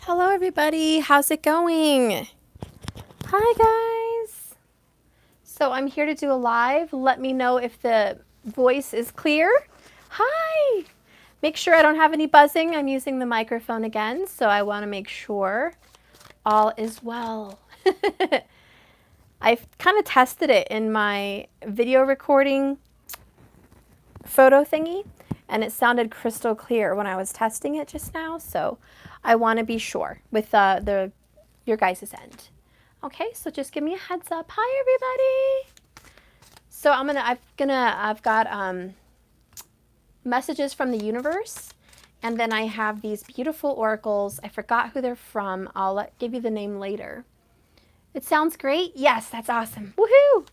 Hello everybody, how's it going? Hi guys. So I'm here to do a live. Let me know if the voice is clear. Hi. Make sure I don't have any buzzing. I'm using the microphone again, so I want to make sure all is well. I've kind of tested it in my video recording photo thingy, and it sounded crystal clear when I was testing it just now, so I want to be sure with your guys' end. Okay, so just give me a heads up. Hi everybody. So I've got messages from the universe, and then I have these beautiful oracles. I forgot who they're from. I'll give you the name later. It sounds great? Yes, that's awesome. Woohoo!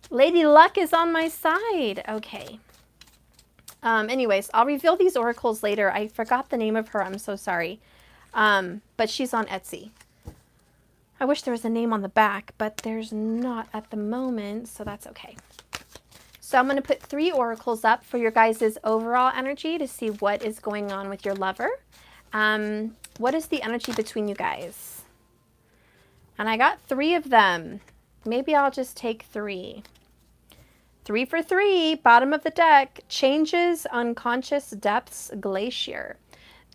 Lady Luck is on my side. Okay. Anyways, I'll reveal these oracles later. I forgot the name of her. I'm so sorry. But she's on Etsy. I wish there was a name on the back, but there's not at the moment, so that's okay. So I'm going to put 3 oracles up for your guys' overall energy to see what is going on with your lover. What is the energy between you guys? And I got 3 of them. Maybe I'll just take 3. 3 for 3, bottom of the deck, changes, unconscious depths, glacier.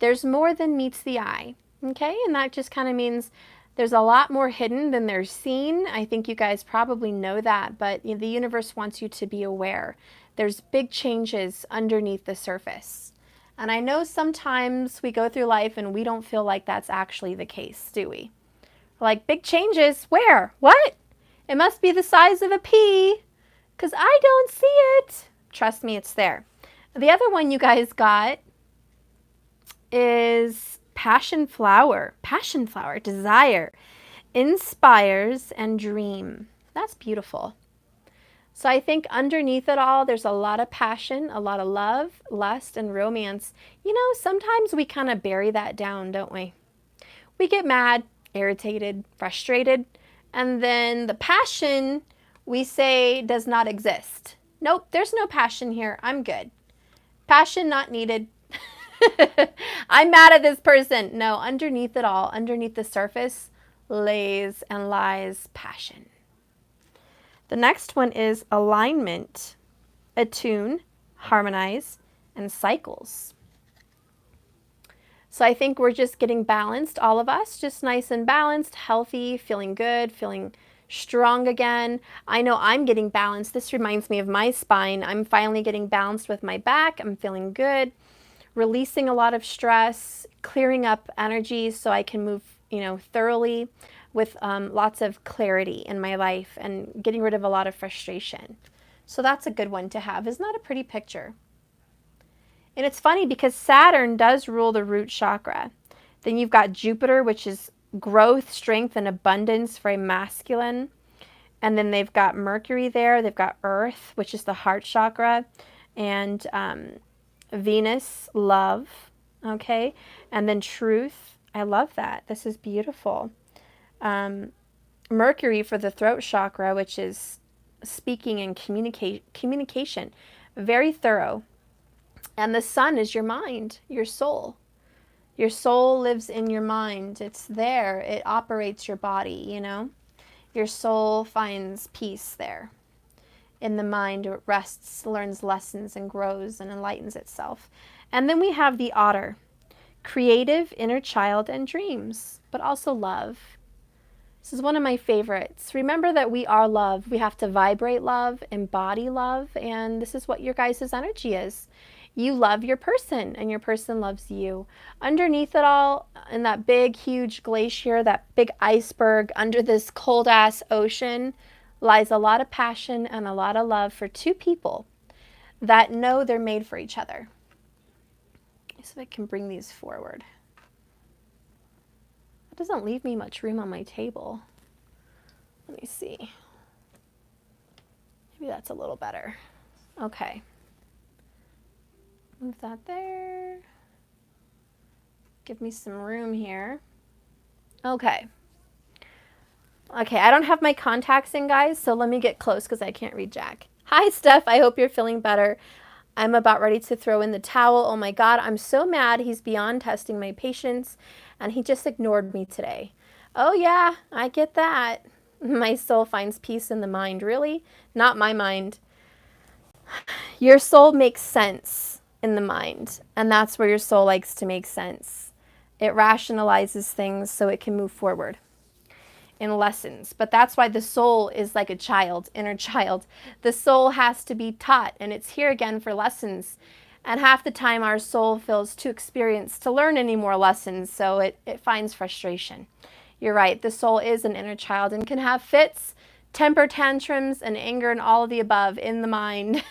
There's more than meets the eye, okay? And that just kind of means there's a lot more hidden than there's seen. I think you guys probably know that, but the universe wants you to be aware. There's big changes underneath the surface. And I know sometimes we go through life and we don't feel like that's actually the case, do we? Like, big changes? Where? What? It must be the size of a pea. Because I don't see it. Trust me, it's there. The other one you guys got is passion flower. Passion flower, desire, inspires, and dream. That's beautiful. So I think underneath it all, there's a lot of passion, a lot of love, lust, and romance. You know, sometimes we kind of bury that down, don't we? We get mad, irritated, frustrated, and then the passion we say does not exist. Nope, there's no passion here. I'm good. Passion not needed. I'm mad at this person. No, underneath it all, underneath the surface, lays and lies passion. The next one is alignment, attune, harmonize, and cycles. So I think we're just getting balanced, all of us, just nice and balanced, healthy, feeling good, feeling strong again. I know I'm getting balanced. This reminds me of my spine. I'm finally getting balanced with my back. I'm feeling good, releasing a lot of stress, clearing up energy so I can move, thoroughly with lots of clarity in my life and getting rid of a lot of frustration. So that's a good one to have. Isn't that a pretty picture? And it's funny because Saturn does rule the root chakra. Then you've got Jupiter, which is growth, strength, and abundance, very masculine. And then they've got Mercury there. They've got Earth, which is the heart chakra. And Venus, love. Okay. And then truth. I love that. This is beautiful. Mercury for the throat chakra, which is speaking and communication. Very thorough. And the sun is your mind, your soul. Your soul lives in your mind. It's there. It operates your body, Your soul finds peace there. In the mind, it rests, learns lessons, and grows and enlightens itself. And then we have the otter. Creative, inner child, and dreams, but also love. This is one of my favorites. Remember that we are love. We have to vibrate love, embody love, and this is what your guys' energy is. You love your person, and your person loves you. Underneath it all, in that big, huge glacier, that big iceberg under this cold-ass ocean, lies a lot of passion and a lot of love for 2 people that know they're made for each other. So if I can bring these forward. It doesn't leave me much room on my table. Let me see. Maybe that's a little better. Okay. Move that there. Give me some room here. Okay. Okay, I don't have my contacts in, guys, so let me get close because I can't read Jack. Hi, Steph. I hope you're feeling better. I'm about ready to throw in the towel. Oh my God, I'm so mad. He's beyond testing my patience, and he just ignored me today. Oh yeah, I get that. My soul finds peace in the mind. Really? Not my mind. Your soul makes sense in the mind, and that's where your soul likes to make sense. It rationalizes things so it can move forward in lessons. But that's why the soul is like a child, inner child. The soul has to be taught, and it's here again for lessons. And half the time our soul feels too experienced to learn any more lessons, so it finds frustration. You're right, the soul is an inner child and can have fits, temper tantrums, and anger and all of the above in the mind,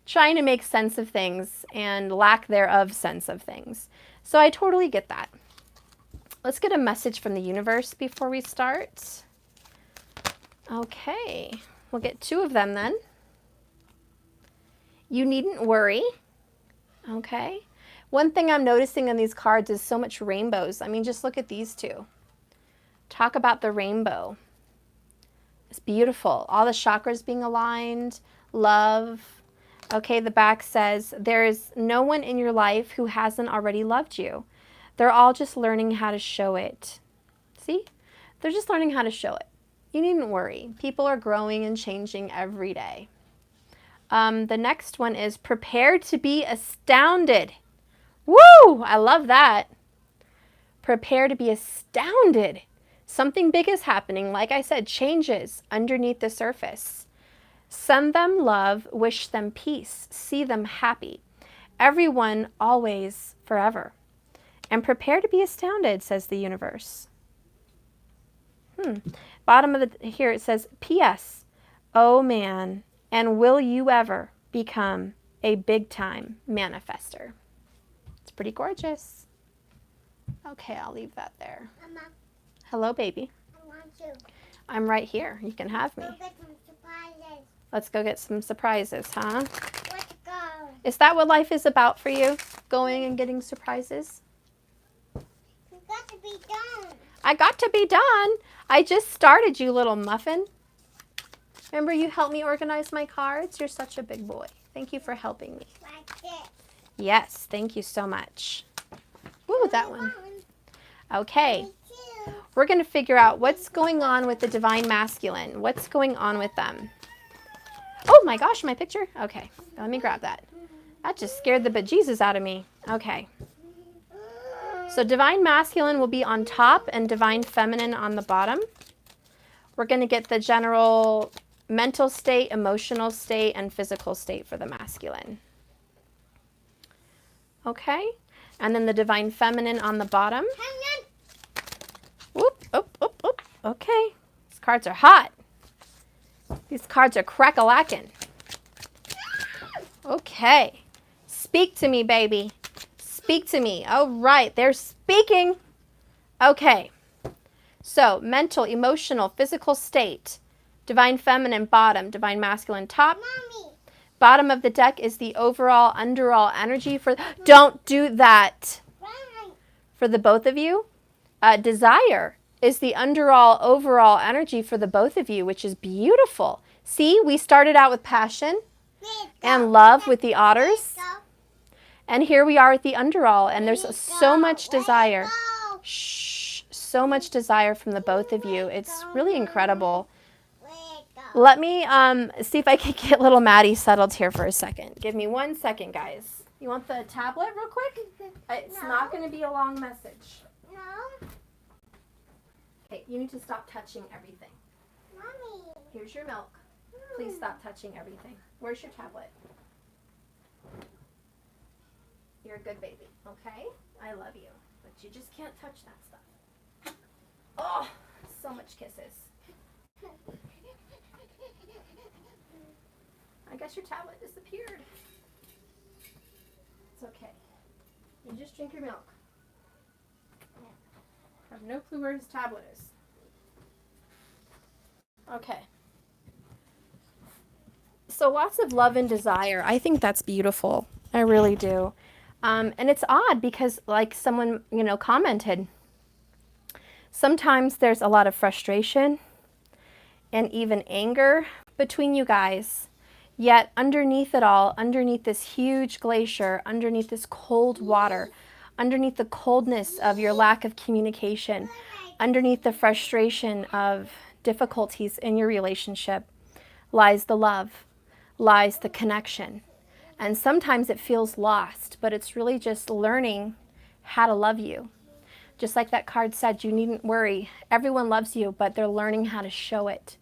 trying to make sense of things and lack thereof sense of things. So I totally get that. Let's get a message from the universe before we start. Okay, we'll get 2 of them then. You needn't worry. Okay. One thing I'm noticing in these cards is so much rainbows. I mean, just look at these 2. Talk about the rainbow. It's beautiful. All the chakras being aligned, love. Okay, the back says, there is no one in your life who hasn't already loved you. They're all just learning how to show it. See? They're just learning how to show it. You needn't worry. People are growing and changing every day. The next one is prepare to be astounded. Woo! I love that. Prepare to be astounded. Something big is happening. Like I said, changes underneath the surface. Send them love, wish them peace, see them happy. Everyone, always, forever. And prepare to be astounded, says the universe. Bottom of here it says, P.S. Oh man, and will you ever become a big-time manifester? It's pretty gorgeous. Okay, I'll leave that there. Mama, Hello, baby. I want you. I'm right here. You can have me. Go get some surprises. Let's go get some surprises, huh? Let's go. Is that what life is about for you? Going and getting surprises? You got to be done. I got to be done. I just started, you little muffin. Remember you helped me organize my cards? You're such a big boy. Thank you for helping me. Like this. Yes, thank you so much. Ooh, that one. Okay, we're going to figure out what's going on with the Divine Masculine. What's going on with them? Oh my gosh, my picture? Okay, let me grab that. That just scared the bejesus out of me. Okay. So Divine Masculine will be on top and Divine Feminine on the bottom. We're going to get the general mental state, emotional state, and physical state for the masculine. Okay. And then the Divine Feminine on the bottom. Whoop, oop, oop, oop. Okay. These cards are hot. These cards are crack-a-lackin'. Okay. Speak to me, baby. Speak to me. All right, they're speaking. Okay. So, mental, emotional, physical state. Divine Feminine bottom, Divine Masculine top. Mommy. Bottom of the deck is the overall, underall energy for... Don't do that. Right. For the both of you. Desire is the underall, overall energy for the both of you, which is beautiful. See, we started out with passion and love with the otters. And here we are at the underall, and there's so much desire. Shh, so much desire from the both of you. It's really incredible. Let me see if I can get little Maddie settled here for a second. Give me 1 second, guys. You want the tablet real quick? It's not going to be a long message. No. Okay, you need to stop touching everything. Mommy. Here's your milk. Please stop touching everything. Where's your tablet? You're a good baby, okay? I love you, but you just can't touch that stuff. Oh, so much kisses. I guess your tablet disappeared. It's okay. You just drink your milk. I have no clue where his tablet is. Okay. So lots of love and desire. I think that's beautiful. I really do. And it's odd because, like someone, commented, sometimes there's a lot of frustration and even anger between you guys. Yet underneath it all, underneath this huge glacier, underneath this cold water, underneath the coldness of your lack of communication, underneath the frustration of difficulties in your relationship, lies the love, lies the connection. And sometimes it feels lost, but it's really just learning how to love you. Just like that card said, you needn't worry. Everyone loves you, but they're learning how to show it.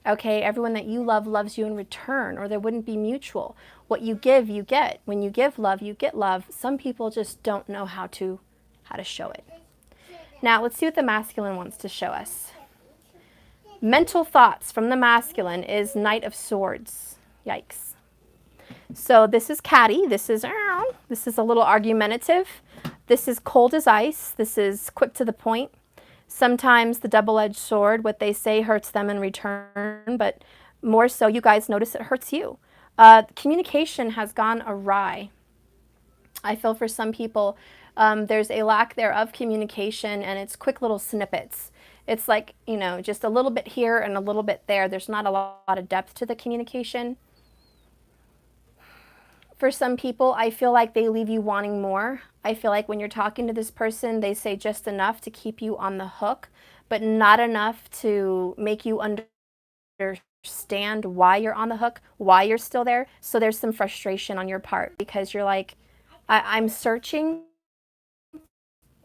Okay, everyone that you love loves you in return, or there wouldn't be mutual. What you give, you get. When you give love, you get love. Some people just don't know how to show it. Now, let's see what the masculine wants to show us. Mental thoughts from the masculine is Knight of Swords. Yikes. So this is catty. This is a little argumentative. This is cold as ice. This is quick to the point. Sometimes the double-edged sword, what they say hurts them in return, but more so, you guys notice it hurts you. Communication has gone awry. I feel for some people, there's a lack there of communication, and it's quick little snippets. It's like, you know, just a little bit here and a little bit there. There's not a lot of depth to the communication. For some people, I feel like they leave you wanting more. I feel like when you're talking to this person, they say just enough to keep you on the hook, but not enough to make you understand why you're on the hook, why you're still there. So there's some frustration on your part because you're like, I'm searching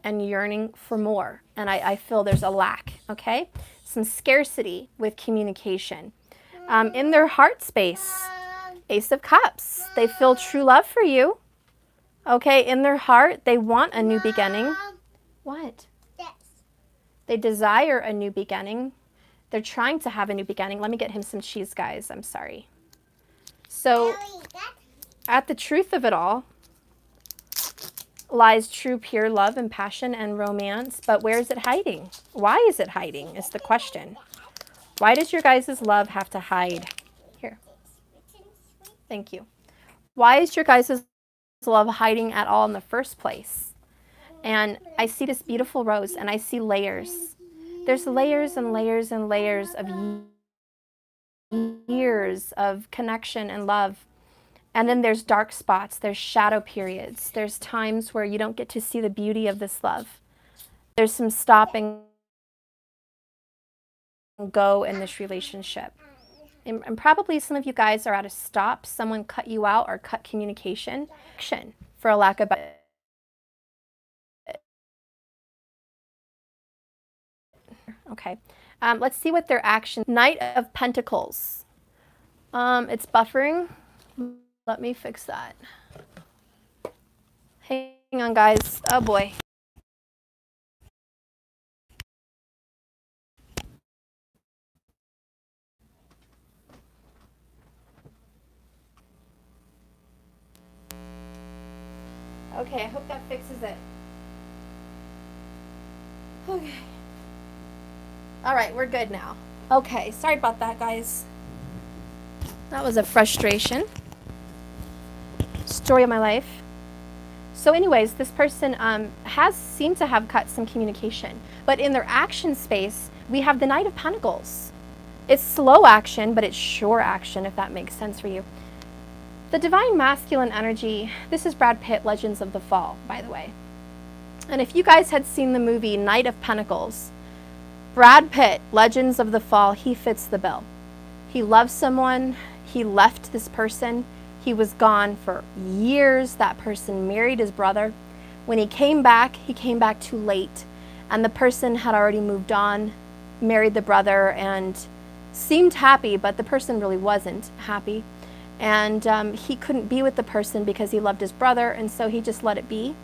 and yearning for more. And I feel there's a lack, okay? Some scarcity with communication. In their heart space, Ace of Cups. They feel true love for you. Okay, in their heart, they want a new beginning. What? Yes. They desire a new beginning. They're trying to have a new beginning. Let me get him some cheese, guys. I'm sorry. So, at the truth of it all lies true, pure love and passion and romance. But where is it hiding? Why is it hiding is the question. Why does your guys' love have to hide? Here. Thank you. Why is your guys' love hiding at all in the first place? And I see this beautiful rose and I see layers. There's layers and layers and layers of years of connection and love. And then there's dark spots, there's shadow periods, there's times where you don't get to see the beauty of this love. There's some stop and go in this relationship. And probably some of you guys are at a stop. Someone cut you out or cut communication for a lack of okay. Let's see what their action. Knight of Pentacles. It's buffering. Let me fix that. Hang on, guys. Oh boy. Okay, I hope that fixes it. Okay. All right, we're good now. Okay, sorry about that, guys. That was a frustration. Story of my life. So anyways, this person has seemed to have cut some communication, but in their action space, we have the Knight of Pentacles. It's slow action, but it's sure action, if that makes sense for you. The divine masculine energy, this is Brad Pitt, Legends of the Fall, by the way. And if you guys had seen the movie Knight of Pentacles, Brad Pitt, Legends of the Fall, he fits the bill. He loves someone, he left this person, he was gone for years, that person married his brother. When he came back too late, and the person had already moved on, married the brother, and seemed happy, but the person really wasn't happy. And he couldn't be with the person because he loved his brother, and so he just let it be.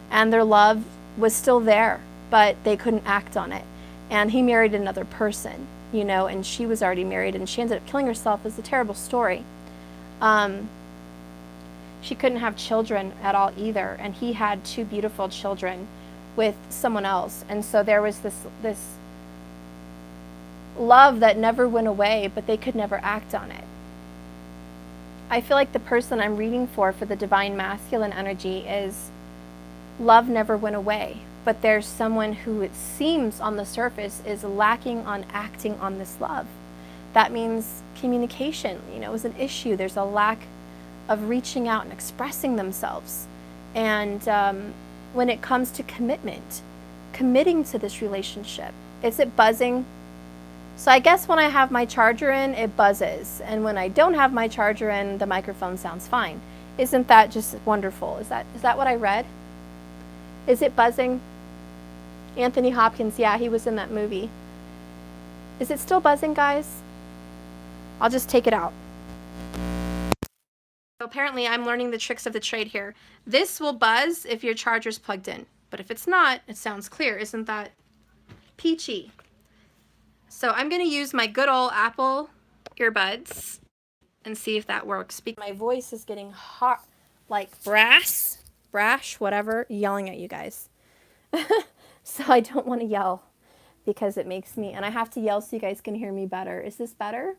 And their love was still there, but they couldn't act on it. And he married another person, you know, and she was already married, and she ended up killing herself. It's a terrible story. She couldn't have children at all either, and he had 2 beautiful children with someone else. And so there was this love that never went away, but they could never act on it. I feel like the person I'm reading for the divine masculine energy is love never went away, but there's someone who it seems on the surface is lacking on acting on this love. That means communication, is an issue. There's a lack of reaching out and expressing themselves. And when it comes to committing to this relationship, is it buzzing? So I guess when I have my charger in, it buzzes. And when I don't have my charger in, the microphone sounds fine. Isn't that just wonderful? Is that what I read? Is it buzzing? Anthony Hopkins, yeah, he was in that movie. Is it still buzzing, guys? I'll just take it out. So apparently I'm learning the tricks of the trade here. This will buzz if your charger's plugged in. But if it's not, it sounds clear. Isn't that peachy? So I'm going to use my good old Apple earbuds and see if that works. My voice is getting hot, like brash, whatever, yelling at you guys. So I don't want to yell because it makes me, and I have to yell so you guys can hear me better. Is this better?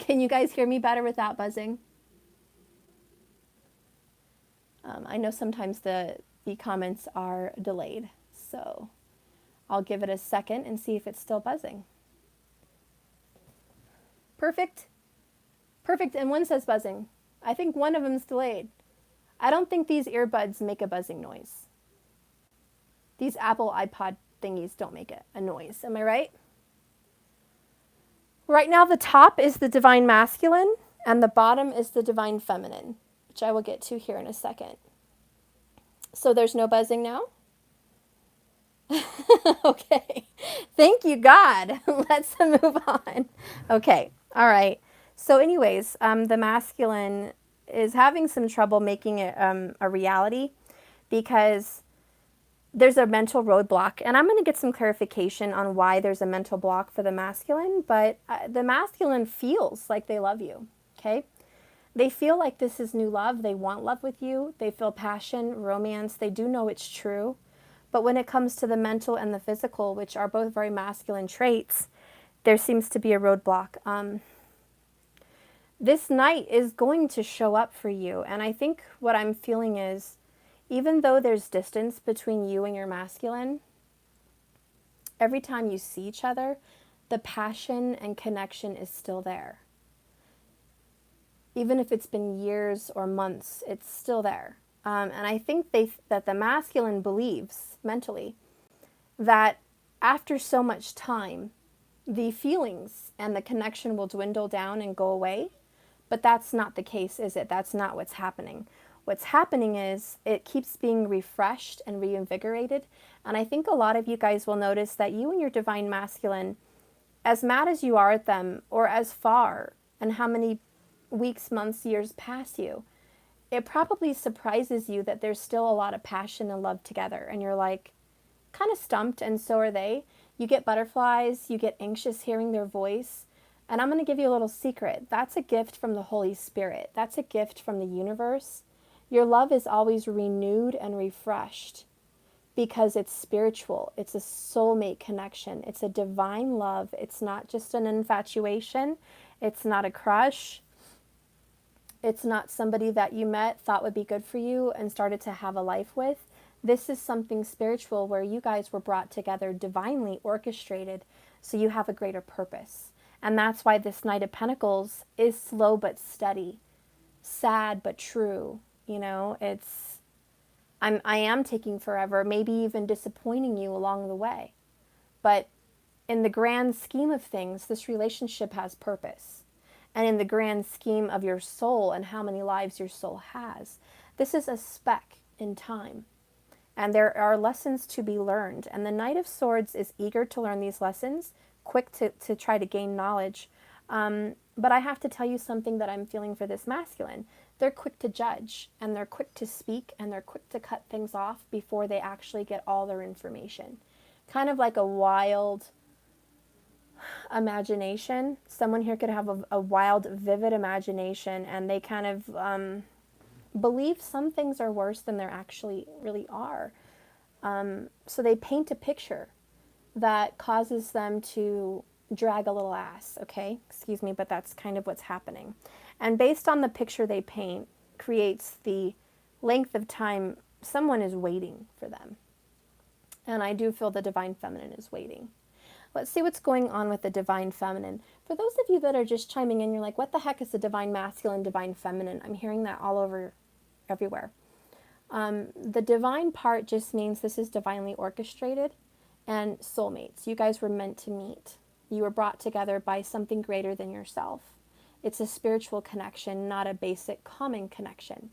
Can you guys hear me better without buzzing? I know sometimes the comments are delayed, so I'll give it a second and see if it's still buzzing. Perfect. Perfect. And one says buzzing. I think one of them's delayed. I don't think these earbuds make a buzzing noise. These Apple iPod thingies don't make a noise. Am I right? Right now, the top is the divine masculine and the bottom is the divine feminine, which I will get to here in a second. So there's no buzzing now? Okay. Thank you, God. Let's move on. Okay. All right. So anyways, the masculine is having some trouble making it a reality because there's a mental roadblock. And I'm going to get some clarification on why there's a mental block for the masculine. But the masculine feels like they love you. Okay. They feel like this is new love. They want love with you. They feel passion, romance. They do know it's true. But when it comes to the mental and the physical, which are both very masculine traits, there seems to be a roadblock. This Knight is going to show up for you. And I think what I'm feeling is, even though there's distance between you and your masculine, every time you see each other, the passion and connection is still there. Even if it's been years or months, it's still there. And I think that the masculine believes mentally that after so much time, the feelings and the connection will dwindle down and go away. But that's not the case, is it? That's not what's happening. What's happening is it keeps being refreshed and reinvigorated. And I think a lot of you guys will notice that you and your divine masculine, as mad as you are at them, or as far, and how many weeks, months, years pass you, it probably surprises you that there's still a lot of passion and love together. And you're like, kind of stumped, and so are they. You get butterflies, you get anxious hearing their voice. And I'm going to give you a little secret. That's a gift from the Holy Spirit. That's a gift from the universe. Your love is always renewed and refreshed because it's spiritual. It's a soulmate connection. It's a divine love. It's not just an infatuation. It's not a crush. It's not somebody that you met, thought would be good for you, and started to have a life with. This is something spiritual where you guys were brought together, divinely orchestrated, so you have a greater purpose. And that's why this Knight of Pentacles is slow but steady, sad but true. I am taking forever, maybe even disappointing you along the way. But in the grand scheme of things, this relationship has purpose. And in the grand scheme of your soul and how many lives your soul has, this is a speck in time. And there are lessons to be learned. And the Knight of Swords is eager to learn these lessons, quick to try to gain knowledge. But I have to tell you something that I'm feeling for this masculine. They're quick to judge, and they're quick to speak, and they're quick to cut things off before they actually get all their information. Kind of like a wild imagination. Someone here could have a wild, vivid imagination, and they kind of believe some things are worse than they actually really are. So they paint a picture that causes them to drag a little ass, okay? Excuse me, but that's kind of what's happening. And based on the picture they paint, creates the length of time someone is waiting for them. And I do feel the divine feminine is waiting. Let's see what's going on with the divine feminine. For those of you that are just chiming in, you're like, what the heck is the divine masculine, divine feminine? I'm hearing that all over everywhere. The divine part just means this is divinely orchestrated, and soulmates. You guys were meant to meet. You were brought together by something greater than yourself. It's a spiritual connection, not a basic common connection.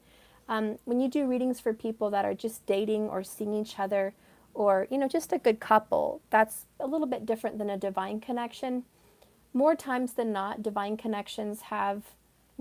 When you do readings for people that are just dating or seeing each other, or just a good couple, that's a little bit different than a divine connection. More times than not, divine connections have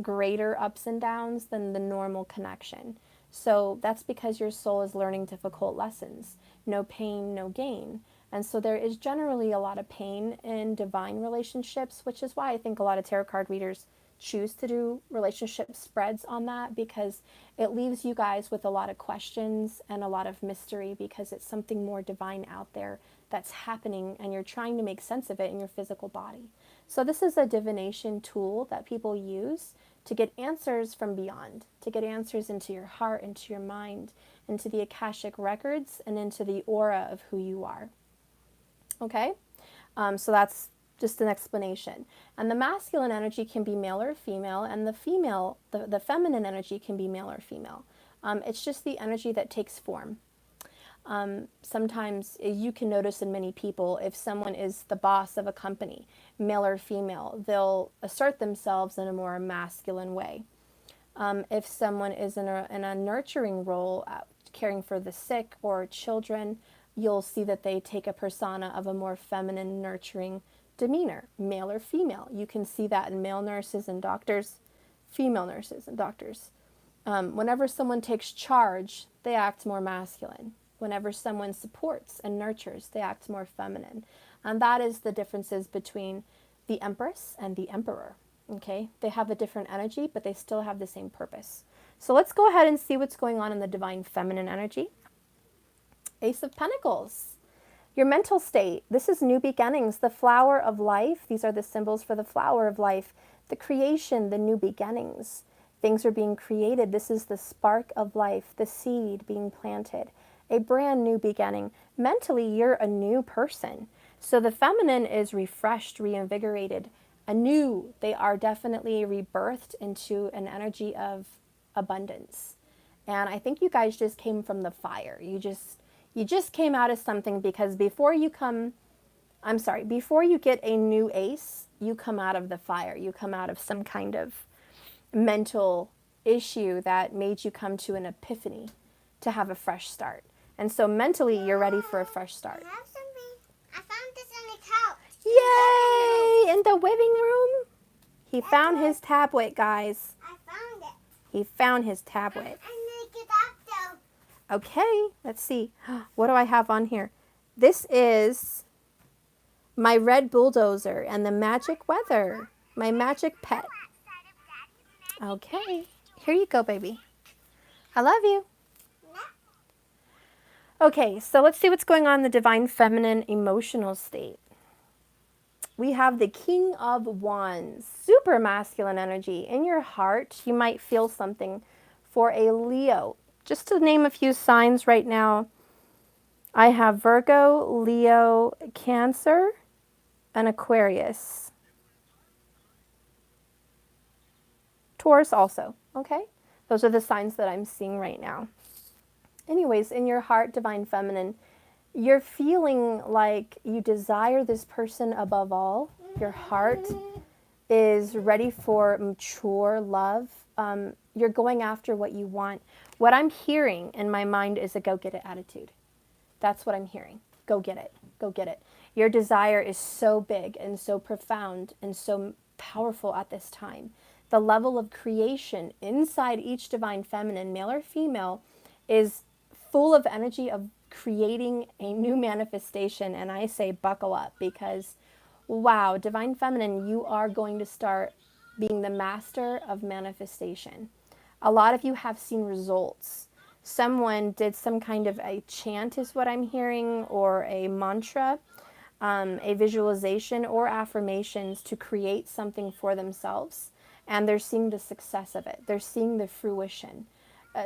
greater ups and downs than the normal connection. So that's because your soul is learning difficult lessons. No pain, no gain. And so there is generally a lot of pain in divine relationships, which is why I think a lot of tarot card readers choose to do relationship spreads on that, because it leaves you guys with a lot of questions and a lot of mystery, because it's something more divine out there that's happening and you're trying to make sense of it in your physical body. So this is a divination tool that people use to get answers from beyond, to get answers into your heart, into your mind, into the Akashic records, and into the aura of who you are. Okay? So that's just an explanation. And the masculine energy can be male or female, and the feminine energy can be male or female. It's just the energy that takes form. Sometimes you can notice in many people, if someone is the boss of a company, male or female, they'll assert themselves in a more masculine way. If someone is in a nurturing role, caring for the sick or children, you'll see that they take a persona of a more feminine, nurturing demeanor, male or female. You can see that in male nurses and doctors, female nurses and doctors. Whenever someone takes charge, they act more masculine. Whenever someone supports and nurtures, they act more feminine. And that is the differences between the Empress and the Emperor. Okay? They have a different energy, but they still have the same purpose. So let's go ahead and see what's going on in the divine feminine energy. Ace of Pentacles. Your mental state. This is new beginnings, the flower of life. These are the symbols for the flower of life, the creation, the new beginnings. Things are being created. This is the spark of life, the seed being planted, a brand new beginning. Mentally, you're a new person. So the feminine is refreshed, reinvigorated, anew. They are definitely rebirthed into an energy of abundance. And I think you guys just came from the fire. You just came out of something, because before you get a new ace, you come out of the fire. You come out of some kind of mental issue that made you come to an epiphany to have a fresh start. And so mentally, you're ready for a fresh start. I found this on the couch. Yay! In the living room? He found his tablet, guys. I found it. He found his tablet. I need to get up though. Okay, let's see. What do I have on here? This is my red bulldozer and the magic weather. My magic pet. Okay, here you go, baby. I love you. Okay, so let's see what's going on in the divine feminine emotional state. We have the King of Wands, super masculine energy. In your heart, you might feel something for a Leo. Just to name a few signs right now, I have Virgo, Leo, Cancer, and Aquarius. Taurus also, okay? Those are the signs that I'm seeing right now. Anyways, in your heart, divine feminine, you're feeling like you desire this person above all. Your heart is ready for mature love. You're going after what you want. What I'm hearing in my mind is a go-get-it attitude. That's what I'm hearing. Go get it. Go get it. Your desire is so big and so profound and so powerful at this time. The level of creation inside each divine feminine, male or female, is full of energy of creating a new manifestation. And I say buckle up, because wow, divine feminine, you are going to start being the master of manifestation. A lot of you have seen results. Someone did some kind of a chant is what I'm hearing, or a mantra, a visualization or affirmations to create something for themselves. And they're seeing the success of it. They're seeing the fruition.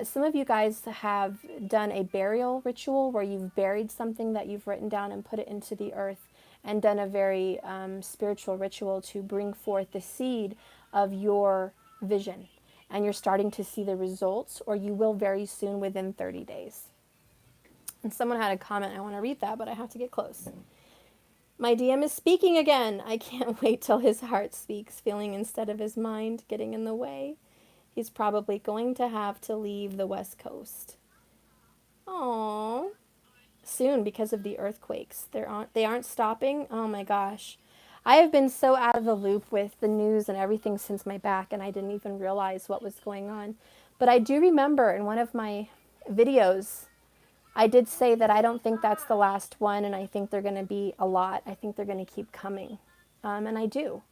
some of you guys have done a burial ritual where you've buried something that you've written down and put it into the earth, and done a very spiritual ritual to bring forth the seed of your vision. And you're starting to see the results, or you will very soon, within 30 days. And someone had a comment, I want to read that, but I have to get close. My DM is speaking again. I can't wait till his heart speaks, feeling instead of his mind getting in the way. He's probably going to have to leave the West Coast. Aww. Soon, because of the earthquakes. They aren't stopping. Oh my gosh. I have been so out of the loop with the news and everything since my back, and I didn't even realize what was going on. But I do remember in one of my videos, I did say that I don't think that's the last one, and I think they're going to be a lot. I think they're going to keep coming. And I do.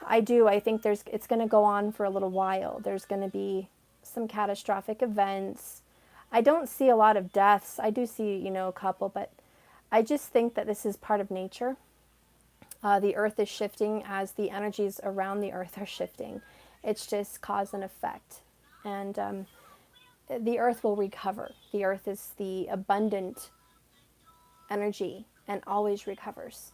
I think it's going to go on for a little while. There's going to be some catastrophic events. I don't see a lot of deaths. I do see, a couple, but I just think that this is part of nature. The earth is shifting as the energies around the earth are shifting. It's just cause and effect. And the earth will recover. The earth is the abundant energy and always recovers.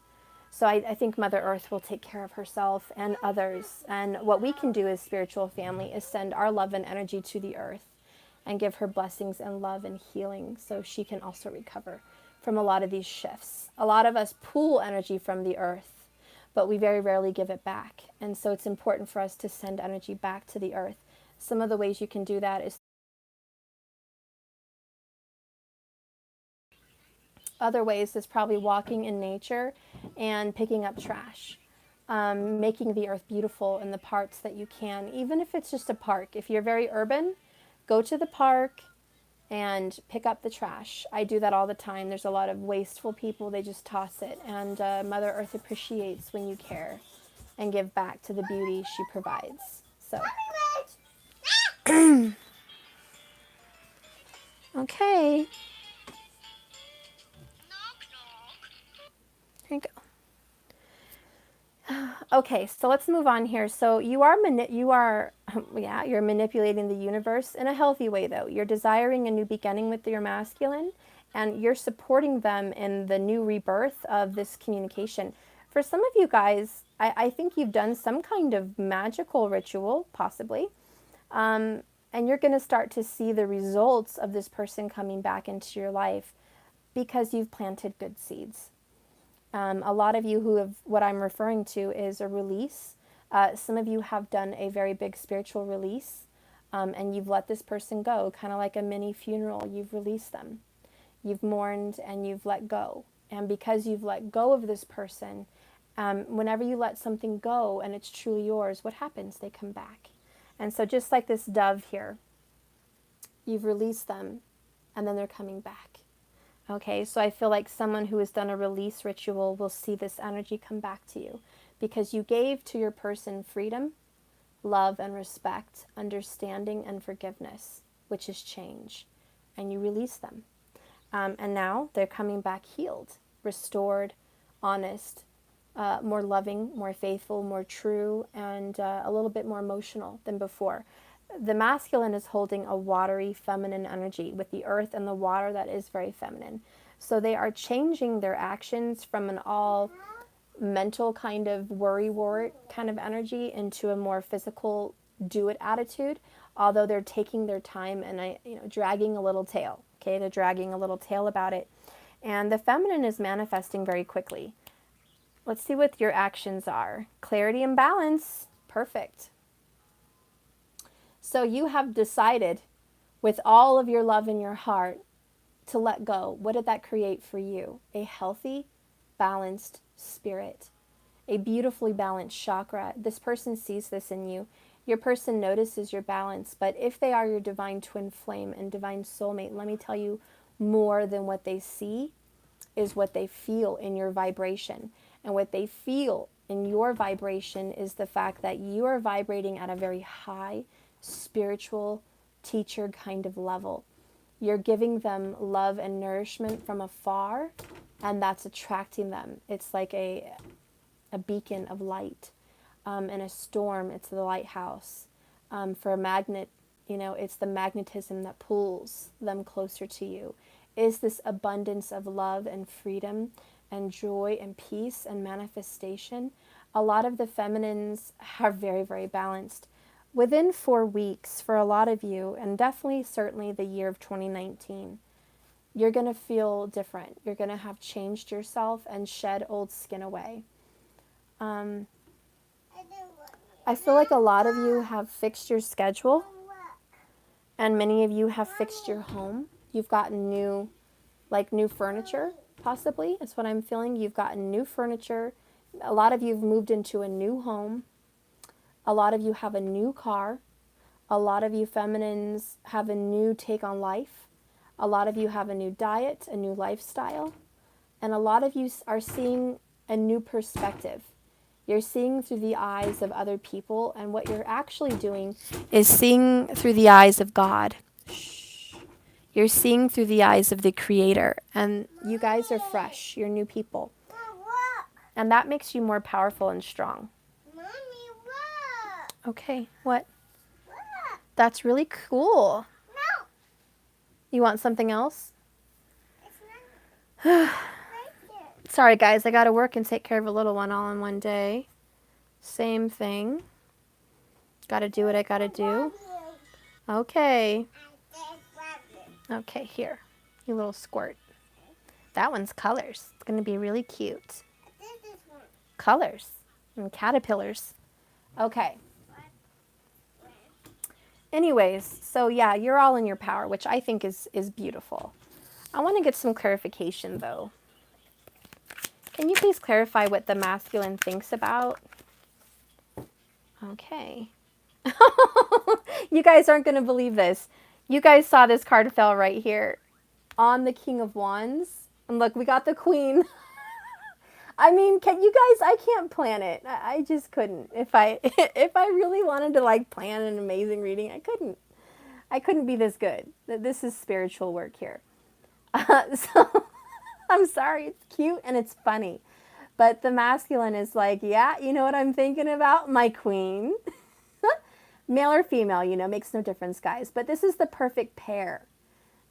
So I think Mother Earth will take care of herself and others. And what we can do as spiritual family is send our love and energy to the earth and give her blessings and love and healing so she can also recover from a lot of these shifts. A lot of us pull energy from the earth, but we very rarely give it back. And so it's important for us to send energy back to the earth. Some of the ways you can do that is other ways is probably walking in nature and picking up trash, making the earth beautiful in the parts that you can, even if it's just a park. If you're very urban, go to the park and pick up the trash. I do that all the time. There's a lot of wasteful people, they just toss it. And Mother Earth appreciates when you care and give back to the beauty she provides. So, okay. Here you go. Okay, so let's move on here. So you're manipulating the universe in a healthy way, though. You're desiring a new beginning with your masculine, and you're supporting them in the new rebirth of this communication. For some of you guys, I think you've done some kind of magical ritual, possibly, and you're going to start to see the results of this person coming back into your life because you've planted good seeds. A lot of you who have, what I'm referring to is a release. Some of you have done a very big spiritual release, and you've let this person go, kind of like a mini funeral. You've released them. You've mourned and you've let go. And because you've let go of this person, whenever you let something go and it's truly yours, what happens? They come back. And so just like this dove here, you've released them and then they're coming back. Okay, so I feel like someone who has done a release ritual will see this energy come back to you because you gave to your person freedom, love and respect, understanding and forgiveness, which is change, and you release them. And now they're coming back healed, restored, honest, more loving, more faithful, more true, and a little bit more emotional than before. The masculine is holding a watery feminine energy with the earth and the water that is very feminine. So they are changing their actions from an all mental kind of worry-wart kind of energy into a more physical do-it attitude, although they're taking their time and dragging a little tail. Okay, they're dragging a little tail about it. And the feminine is manifesting very quickly. Let's see what your actions are. Clarity and balance. Perfect. So you have decided with all of your love in your heart to let go. What did that create for you? A healthy, balanced spirit. A beautifully balanced chakra. This person sees this in you. Your person notices your balance, but if they are your divine twin flame and divine soulmate, let me tell you, more than what they see is what they feel in your vibration. And what they feel in your vibration is the fact that you are vibrating at a very high spiritual teacher kind of level. You're giving them love and nourishment from afar, and that's attracting them. It's like a beacon of light. In a storm, it's the lighthouse. For a magnet, You know, it's the magnetism that pulls them closer to you. Is this abundance of love and freedom and joy and peace and manifestation. A lot of the feminines are very, very balanced. Within 4 weeks, for a lot of you, and definitely, certainly the year of 2019, you're going to feel different. You're going to have changed yourself and shed old skin away. I feel like a lot of you have fixed your schedule, and many of you have fixed your home. You've gotten new furniture, possibly. That's what I'm feeling. You've gotten new furniture. A lot of you have moved into a new home. A lot of you have a new car. A lot of you feminines have a new take on life. A lot of you have a new diet, a new lifestyle. And a lot of you are seeing a new perspective. You're seeing through the eyes of other people, and what you're actually doing is seeing through the eyes of God. You're seeing through the eyes of the Creator, and you guys are fresh. You're new people. And that makes you more powerful and strong. Mommy, look. Okay, what? Look. That's really cool. No. You want something else? It's not right there. Sorry, guys. I got to work and take care of a little one all in one day. Same thing. Got to do what I got to do. Okay. Okay, here. You little squirt. That one's colors. It's going to be really cute. This is one. Colors and caterpillars. Okay. Anyways, so yeah, you're all in your power, which I think is beautiful. I want to get some clarification, though. Can you please clarify what the masculine thinks about? Okay. You guys aren't going to believe this. You guys saw this card fell right here on the King of Wands. And look, we got the Queen. I mean, can you guys, I can't plan it. I just couldn't. If I really wanted to like plan an amazing reading, I couldn't. I couldn't be this good. This is spiritual work here. So I'm sorry, it's cute and it's funny. But the masculine is like, yeah, you know what I'm thinking about? My queen. Male or female, you know, makes no difference, guys. But this is the perfect pair.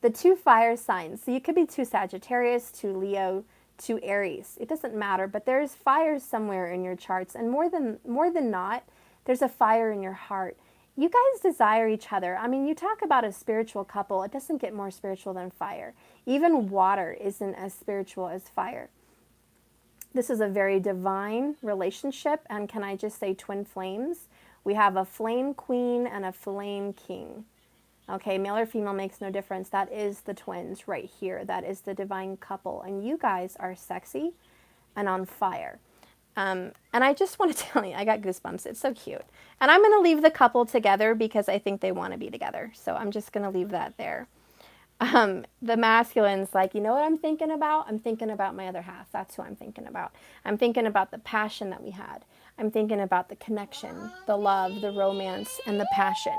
The two fire signs. So you could be two Sagittarius, two Leo, two Aries. It doesn't matter, but there's fire somewhere in your charts. And more than not, there's a fire in your heart. You guys desire each other. I mean, you talk about a spiritual couple. It doesn't get more spiritual than fire. Even water isn't as spiritual as fire. This is a very divine relationship. And can I just say twin flames? We have a flame queen and a flame king. Okay, male or female makes no difference. That is the twins right here. That is the divine couple. And you guys are sexy and on fire. And I just want to tell you, I got goosebumps. It's so cute. And I'm going to leave the couple together because I think they want to be together. So I'm just going to leave that there. The masculine's like, you know what I'm thinking about? I'm thinking about my other half. That's who I'm thinking about. I'm thinking about the passion that we had. I'm thinking about the connection, the love, the romance, and the passion.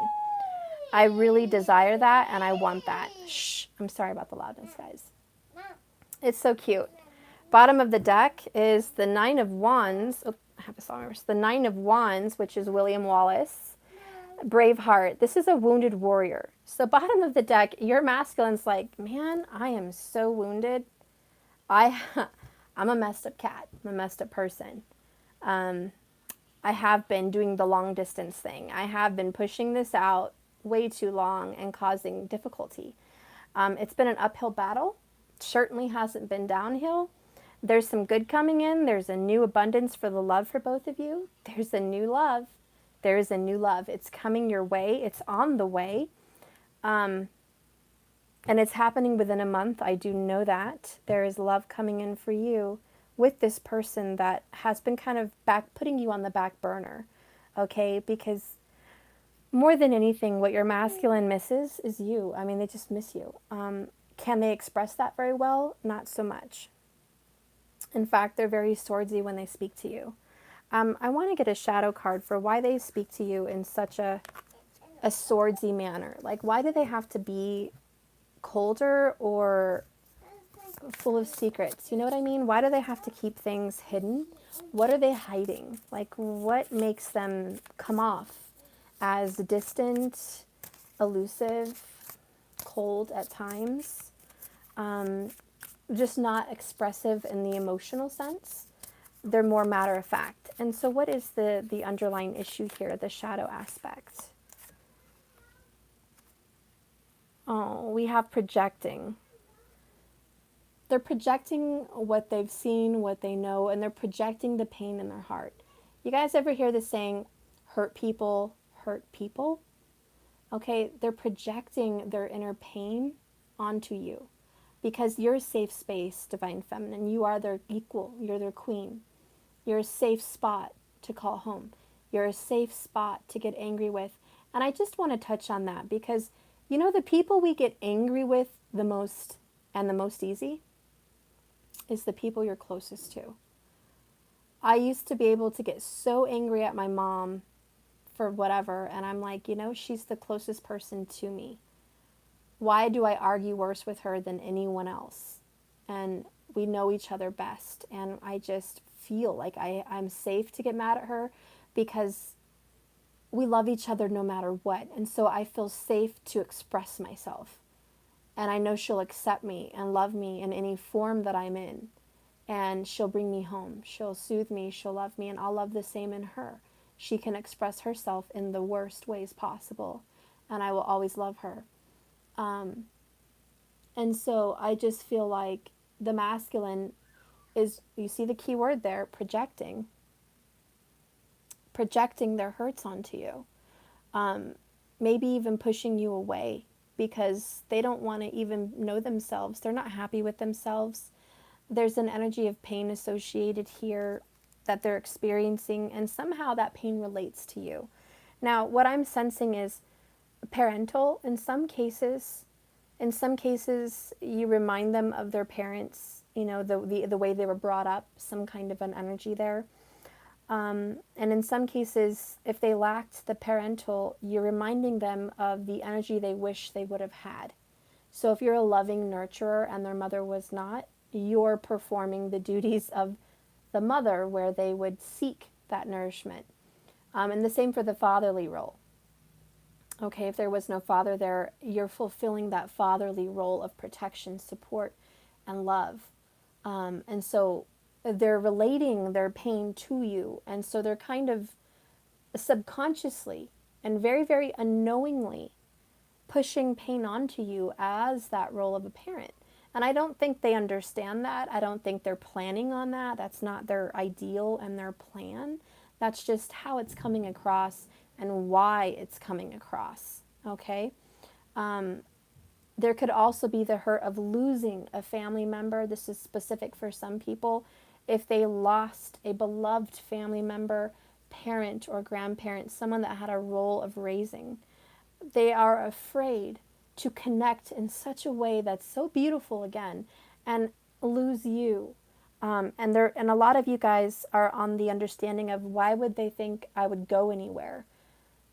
I really desire that, and I want that. Shh, I'm sorry about the loudness, guys. It's so cute. Bottom of the deck is the Nine of Wands. Oh, I have a song reverse. The Nine of Wands, which is William Wallace. Braveheart. This is a wounded warrior. So bottom of the deck, your masculine's like, man, I am so wounded. I'm a messed up cat. I'm a messed up person. I have been doing the long distance thing. I have been pushing this out way too long and causing difficulty. It's been an uphill battle. Certainly hasn't been downhill. There's some good coming in. There's a new abundance for the love for both of you. There's a new love. There is a new love. It's coming your way. It's on the way. And it's happening within a month. I do know that. There is love coming in for you with this person that has been kind of putting you on the back burner. Okay? Because more than anything, what your masculine misses is you. I mean, they just miss you. Can they express that very well? Not so much. In fact, they're very swordsy when they speak to you. I want to get a shadow card for why they speak to you in such a swordsy manner. Like, why do they have to be colder or full of secrets? You know what I mean? Why do they have to keep things hidden? What are they hiding? Like, what makes them come off as distant elusive, cold at times, just not expressive in the emotional sense. They're more matter of fact. And so what is the underlying issue here, the shadow aspect? Oh, we have projecting. They're projecting what they've seen, what they know, and they're projecting the pain in their heart. You guys ever hear the saying, hurt people hurt people? Okay, they're projecting their inner pain onto you because you're a safe space, Divine Feminine. You are their equal. You're their queen. You're a safe spot to call home. You're a safe spot to get angry with. And I just want to touch on that because, you know, the people we get angry with the most and the most easy is the people you're closest to. I used to be able to get so angry at my mom for whatever, and I'm like, you know, she's the closest person to me. Why do I argue worse with her than anyone else? And we know each other best, and I just feel like I'm safe to get mad at her because we love each other no matter what, and so I feel safe to express myself. And I know she'll accept me and love me in any form that I'm in. And she'll bring me home. She'll soothe me. She'll love me. And I'll love the same in her. She can express herself in the worst ways possible. And I will always love her. And so I just feel like the masculine is, you see the key word there, projecting. Projecting their hurts onto you. Maybe even pushing you away because they don't want to even know themselves. They're not happy with themselves. There's an energy of pain associated here that they're experiencing, and somehow that pain relates to you. Now, what I'm sensing is parental in some cases. In some cases, you remind them of their parents, you know, the way they were brought up, some kind of an energy there. And in some cases, if they lacked the parental, you're reminding them of the energy they wish they would have had. So if you're a loving nurturer and their mother was not, you're performing the duties of the mother where they would seek that nourishment. And the same for the fatherly role. Okay, if there was no father there, you're fulfilling that fatherly role of protection, support, and love. And so they're relating their pain to you. And so they're kind of subconsciously and very, very unknowingly pushing pain onto you as that role of a parent. And I don't think they understand that. I don't think they're planning on that. That's not their ideal and their plan. That's just how it's coming across and why it's coming across. Okay? There could also be the hurt of losing a family member. This is specific for some people. If they lost a beloved family member, parent or grandparent, someone that had a role of raising, they are afraid to connect in such a way that's so beautiful again and lose you. And a lot of you guys are on the understanding of why would they think I would go anywhere?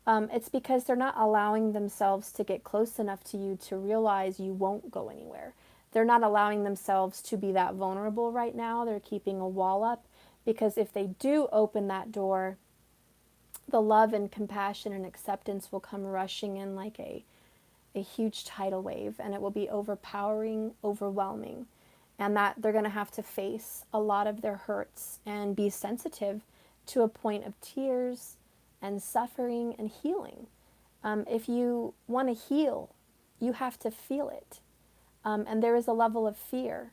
It's because they're not allowing themselves to get close enough to you to realize you won't go anywhere. They're not allowing themselves to be that vulnerable right now. They're keeping a wall up because if they do open that door, the love and compassion and acceptance will come rushing in like a huge tidal wave, and it will be overpowering, overwhelming, and that they're going to have to face a lot of their hurts and be sensitive to a point of tears and suffering and healing. If you want to heal, you have to feel it. And there is a level of fear.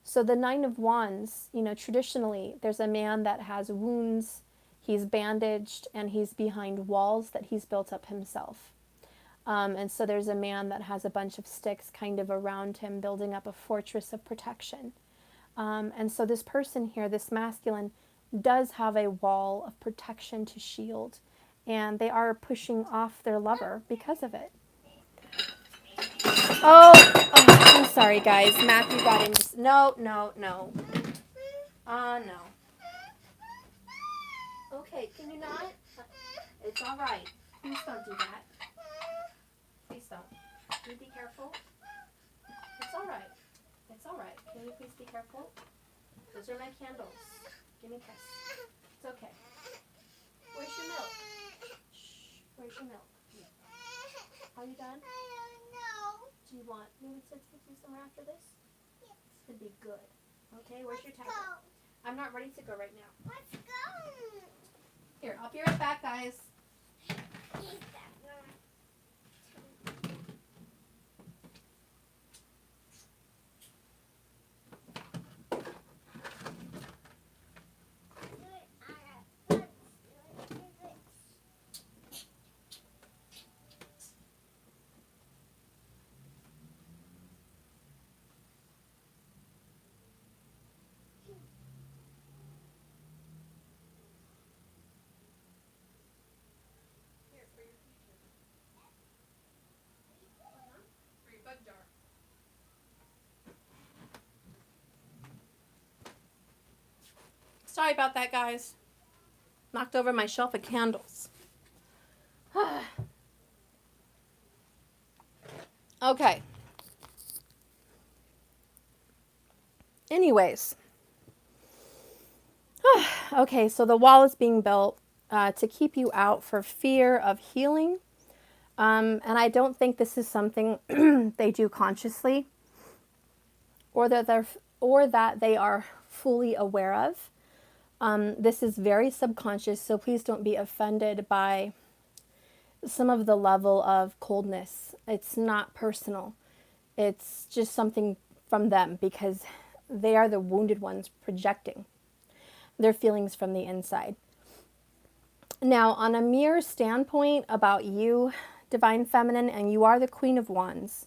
So the Nine of Wands, you know, traditionally, there's a man that has wounds, he's bandaged, and he's behind walls that he's built up himself. And so there's a man that has a bunch of sticks kind of around him, building up a fortress of protection. And so this person here, this masculine, does have a wall of protection to shield. And they are pushing off their lover because of it. Oh, I'm sorry, guys. Matthew got in. No. No. Okay, can you not? It's all right. Please don't do that. Please don't. Can you be careful? It's all right. It's all right. Can you please be careful? Those are my candles. Give me a kiss. It's okay. Where's your milk? Shh. Where's your milk? Are you done? I don't know. Do you want me to take you somewhere after this? Yes. It'd be good. Okay, where's your Let's tablet? go. I'm not ready to go right now. Let's go. Here, I'll be right back, guys. Yes, Here, for your future. For your bug jar. Sorry about that, guys. Knocked over my shelf of candles. Okay. Anyways. Okay, so the wall is being built to keep you out for fear of healing. And I don't think this is something they do consciously or that they are fully aware of. This is very subconscious, so please don't be offended by some of the level of coldness. It's not personal. It's just something from them because they are the wounded ones projecting their feelings from the inside. Now, on a mirror standpoint about you, Divine Feminine, and you are the Queen of Wands,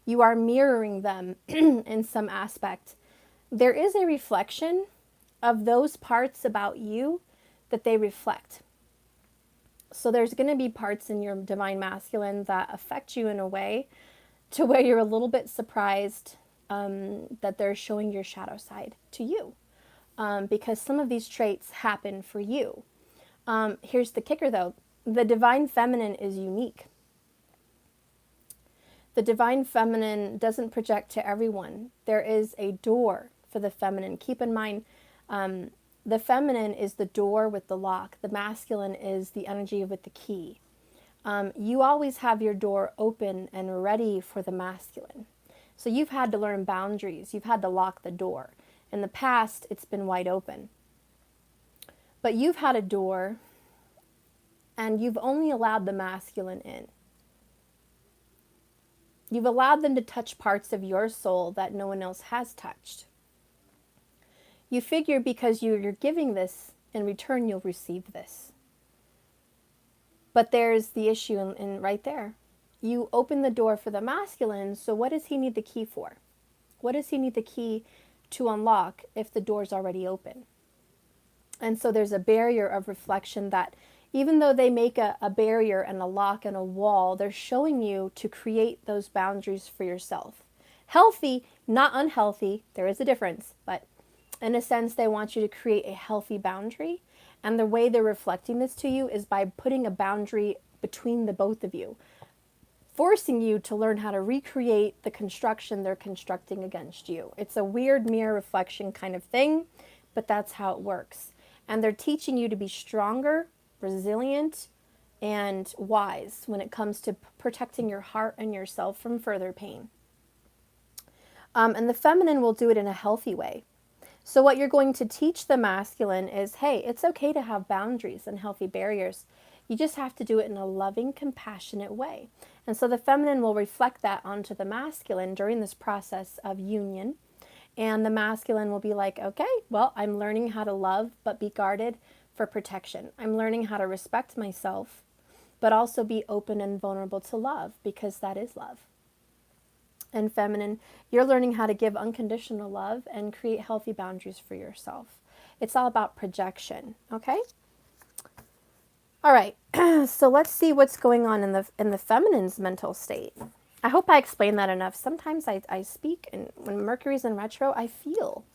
you are mirroring them in some aspect. There is a reflection of those parts about you that they reflect. So there's going to be parts in your Divine Masculine that affect you in a way to where you're a little bit surprised that they're showing your shadow side to you. Because some of these traits happen for you. Here's the kicker though. The Divine Feminine is unique. The Divine Feminine doesn't project to everyone. There is a door for the feminine. Keep in mind, the feminine is the door with the lock. The masculine is the energy with the key. You always have your door open and ready for the masculine. So you've had to learn boundaries. You've had to lock the door. In the past, it's been wide open. But you've had a door and you've only allowed the masculine in. You've allowed them to touch parts of your soul that no one else has touched. You figure because you're giving this, in return you'll receive this. But there's the issue in right there. You open the door for the masculine, so what does he need the key for? What does he need the key to unlock if the door's already open? And so there's a barrier of reflection that even though they make a barrier and a lock and a wall, they're showing you to create those boundaries for yourself. Healthy, not unhealthy, there is a difference, but in a sense they want you to create a healthy boundary. And the way they're reflecting this to you is by putting a boundary between the both of you, forcing you to learn how to recreate the construction they're constructing against you. It's a weird mirror reflection kind of thing, but that's how it works. And they're teaching you to be stronger, resilient, and wise when it comes to protecting your heart and yourself from further pain. And the feminine will do it in a healthy way. So what you're going to teach the masculine is, hey, it's okay to have boundaries and healthy barriers. You just have to do it in a loving, compassionate way. And so the feminine will reflect that onto the masculine during this process of union. And the masculine will be like, okay, well, I'm learning how to love, but be guarded for protection. I'm learning how to respect myself, but also be open and vulnerable to love, because that is love. And feminine, you're learning how to give unconditional love and create healthy boundaries for yourself. It's all about projection, okay? All right, so let's see what's going on in the feminine's mental state. I hope I explained that enough. Sometimes I speak, and when Mercury's in retro, I feel,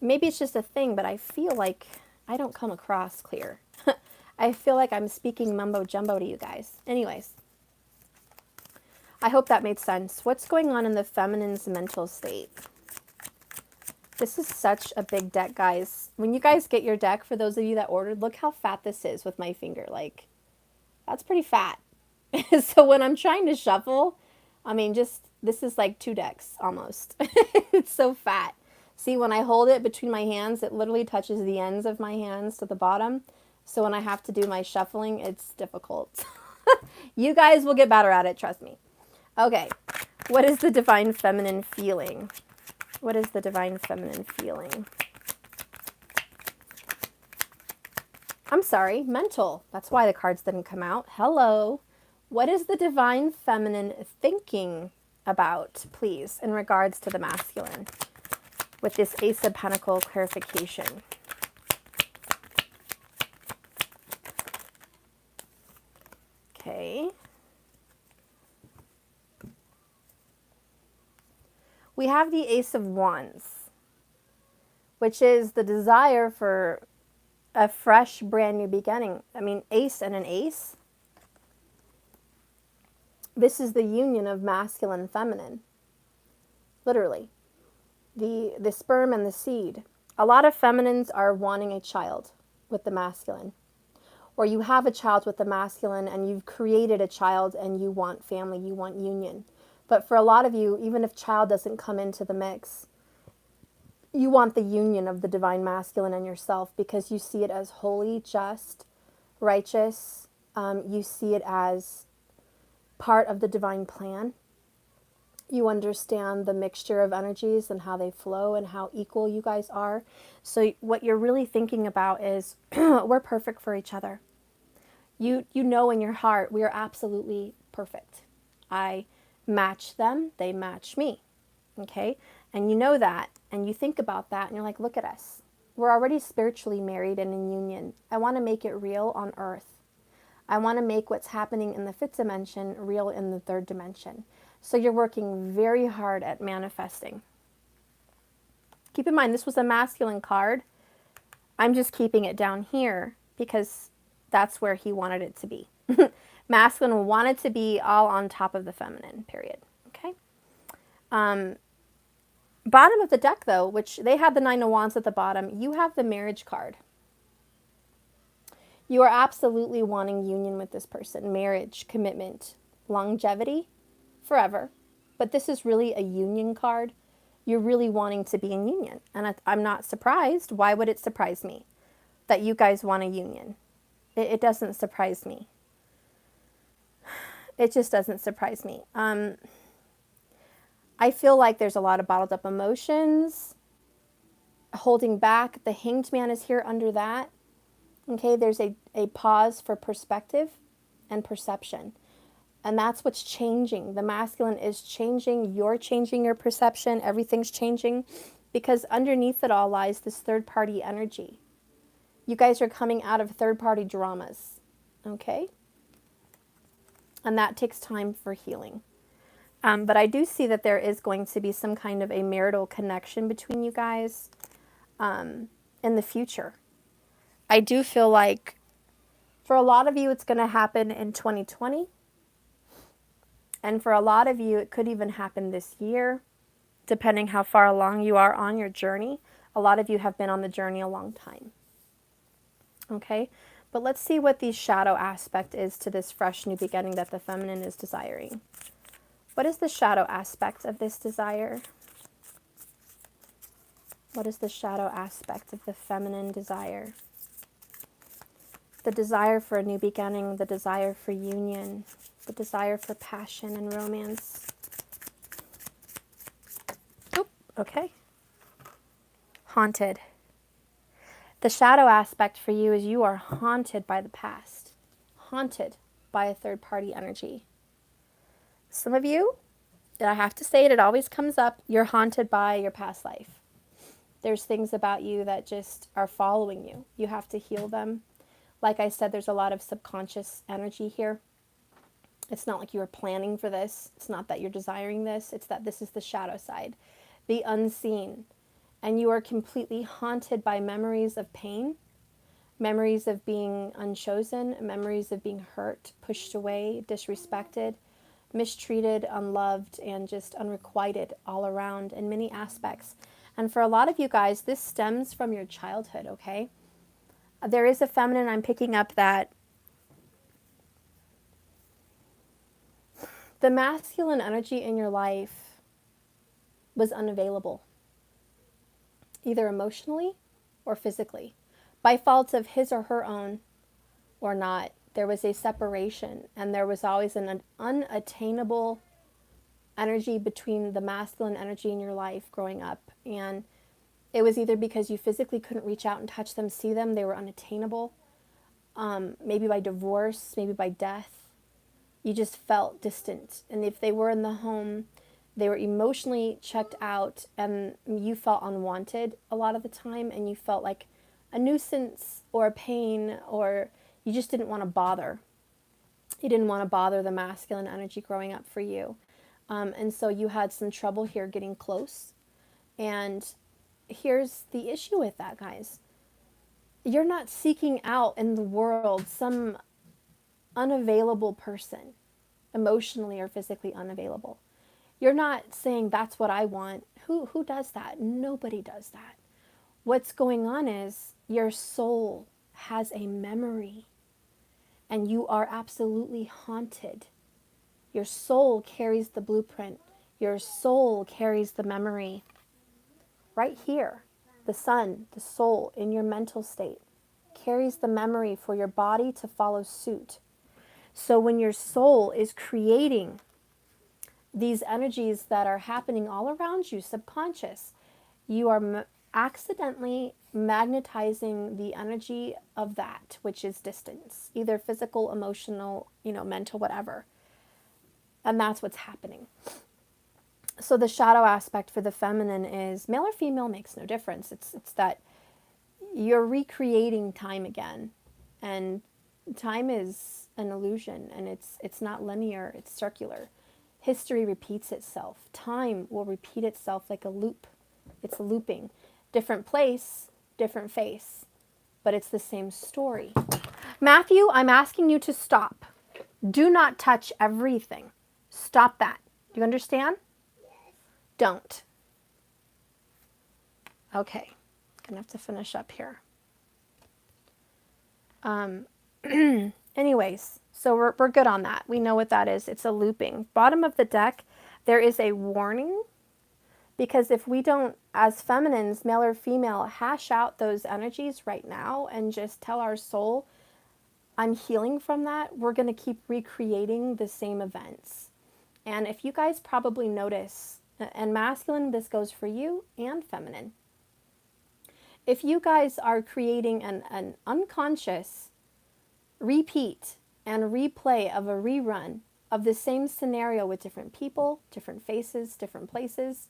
maybe it's just a thing, but I feel like I don't come across clear. I feel like I'm speaking mumbo jumbo to you guys. Anyways, I hope that made sense. What's going on in the feminine's mental state? This is such a big deck, guys. When you guys get your deck, for those of you that ordered, look how fat this is with my finger. Like, that's pretty fat. So when I'm trying to shuffle, I mean, just, this is like 2 decks almost. It's so fat. See, when I hold it between my hands, it literally touches the ends of my hands to the bottom. So when I have to do my shuffling, it's difficult. You guys will get better at it, trust me. Okay, what is the divine feminine feeling? What is the divine feminine feeling? I'm sorry, mental. That's why the cards didn't come out. Hello. What is the divine feminine thinking about, please, in regards to the masculine with this Ace of Pentacles clarification? Okay. We have the Ace of Wands, which is the desire for a fresh, brand new beginning. I mean, ace and an ace. This is the union of masculine and feminine. Literally. The sperm and the seed. A lot of feminines are wanting a child with the masculine. Or you have a child with the masculine and you've created a child and you want family, you want union. But for a lot of you, even if child doesn't come into the mix, you want the union of the divine masculine and yourself because you see it as holy, just, righteous. You see it as part of the divine plan. You understand the mixture of energies and how they flow and how equal you guys are. So what you're really thinking about is we're perfect for each other. You know in your heart we are absolutely perfect. I match them, they match me. Okay? And you know that, and you think about that, and you're like, look at us. We're already spiritually married and in union. I want to make it real on earth. I want to make what's happening in the 5th dimension real in the 3rd dimension. So you're working very hard at manifesting. Keep in mind, this was a masculine card. I'm just keeping it down here because that's where he wanted it to be. Masculine wanted to be all on top of the feminine, period. Okay? Bottom of the deck, though, which they had the 9 of Wands at the bottom, you have the marriage card. You are absolutely wanting union with this person, marriage, commitment, longevity, forever. But this is really a union card. You're really wanting to be in union. And I'm not surprised. Why would it surprise me that you guys want a union? It doesn't surprise me. It just doesn't surprise me. I feel like there's a lot of bottled up emotions, holding back. The Hanged Man is here under that. Okay, there's a pause for perspective and perception. And that's what's changing. The masculine is changing. You're changing your perception. Everything's changing. Because underneath it all lies this third-party energy. You guys are coming out of third-party dramas. Okay? And that takes time for healing. But I do see that there is going to be some kind of a marital connection between you guys in the future. I do feel like for a lot of you, it's going to happen in 2020. And for a lot of you, it could even happen this year, depending how far along you are on your journey. A lot of you have been on the journey a long time. Okay? But let's see what the shadow aspect is to this fresh new beginning that the feminine is desiring. What is the shadow aspect of this desire? What is the shadow aspect of the feminine desire? The desire for a new beginning, the desire for union, the desire for passion and romance. Oop, okay. Haunted. The shadow aspect for you is you are haunted by the past. Haunted by a third-party energy. Some of you, and I have to say it, it always comes up, you're haunted by your past life. There's things about you that just are following you. You have to heal them. Like I said, there's a lot of subconscious energy here. It's not like you were planning for this. It's not that you're desiring this. It's that this is the shadow side, the unseen. And you are completely haunted by memories of pain, memories of being unchosen, memories of being hurt, pushed away, disrespected, mistreated, unloved, and just unrequited all around in many aspects. And for a lot of you guys, this stems from your childhood, okay? There is a feminine I'm picking up that the masculine energy in your life was unavailable, either emotionally or physically, by fault of his or her own or not. There was a separation, and there was always an unattainable energy between the masculine energy in your life growing up. And it was either because you physically couldn't reach out and touch them, see them, they were unattainable, maybe by divorce, maybe by death. You just felt distant. And if they were in the home, they were emotionally checked out, and you felt unwanted a lot of the time, and you felt like a nuisance or a pain, or you just didn't want to bother. You didn't want to bother the masculine energy growing up for you. And so you had some trouble here getting close. And here's the issue with that, guys. You're not seeking out in the world some unavailable person, emotionally or physically unavailable. You're not saying that's what I want. Who does that? Nobody does that. What's going on is your soul has a memory, and you are absolutely haunted. Your soul carries the blueprint. Your soul carries the memory. Right here, the sun, the soul in your mental state, carries the memory for your body to follow suit. So when your soul is creating these energies that are happening all around you, subconscious, you are accidentally magnetizing the energy of that, which is distance, either physical, emotional, mental, whatever. And that's what's happening. So the shadow aspect for the feminine is male or female makes no difference. It's that you're recreating time again. And time is an illusion, and it's not linear, it's circular. History repeats itself. Time will repeat itself like a loop. It's looping. Different place, different face, but it's the same story. Matthew, I'm asking you to stop. Do not touch everything. Stop that. Do you understand? Don't. Okay. Gonna have to finish up here. Anyways, so we're good on that. We know what that is. It's a looping. Bottom of the deck, there is a warning, because if we don't, as feminines, male or female, hash out those energies right now and just tell our soul, I'm healing from that, we're going to keep recreating the same events. And if you guys probably notice, and masculine, this goes for you, and feminine. If you guys are creating an unconscious repeat and replay of a rerun of the same scenario with different people, different faces, different places,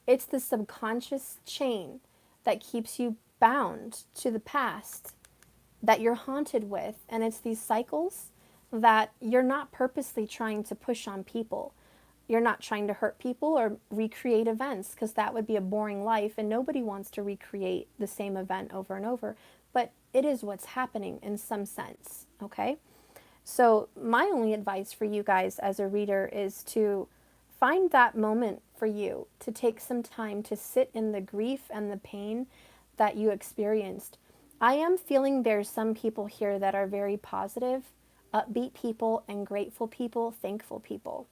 it's the subconscious chain that keeps you bound to the past that you're haunted with. And it's these cycles that you're not purposely trying to push on people. You're not trying to hurt people or recreate events, because that would be a boring life, and nobody wants to recreate the same event over and over. But it is what's happening in some sense, okay? So my only advice for you guys as a reader is to find that moment for you, to take some time to sit in the grief and the pain that you experienced. I am feeling there's some people here that are very positive, upbeat people, and grateful people, thankful people.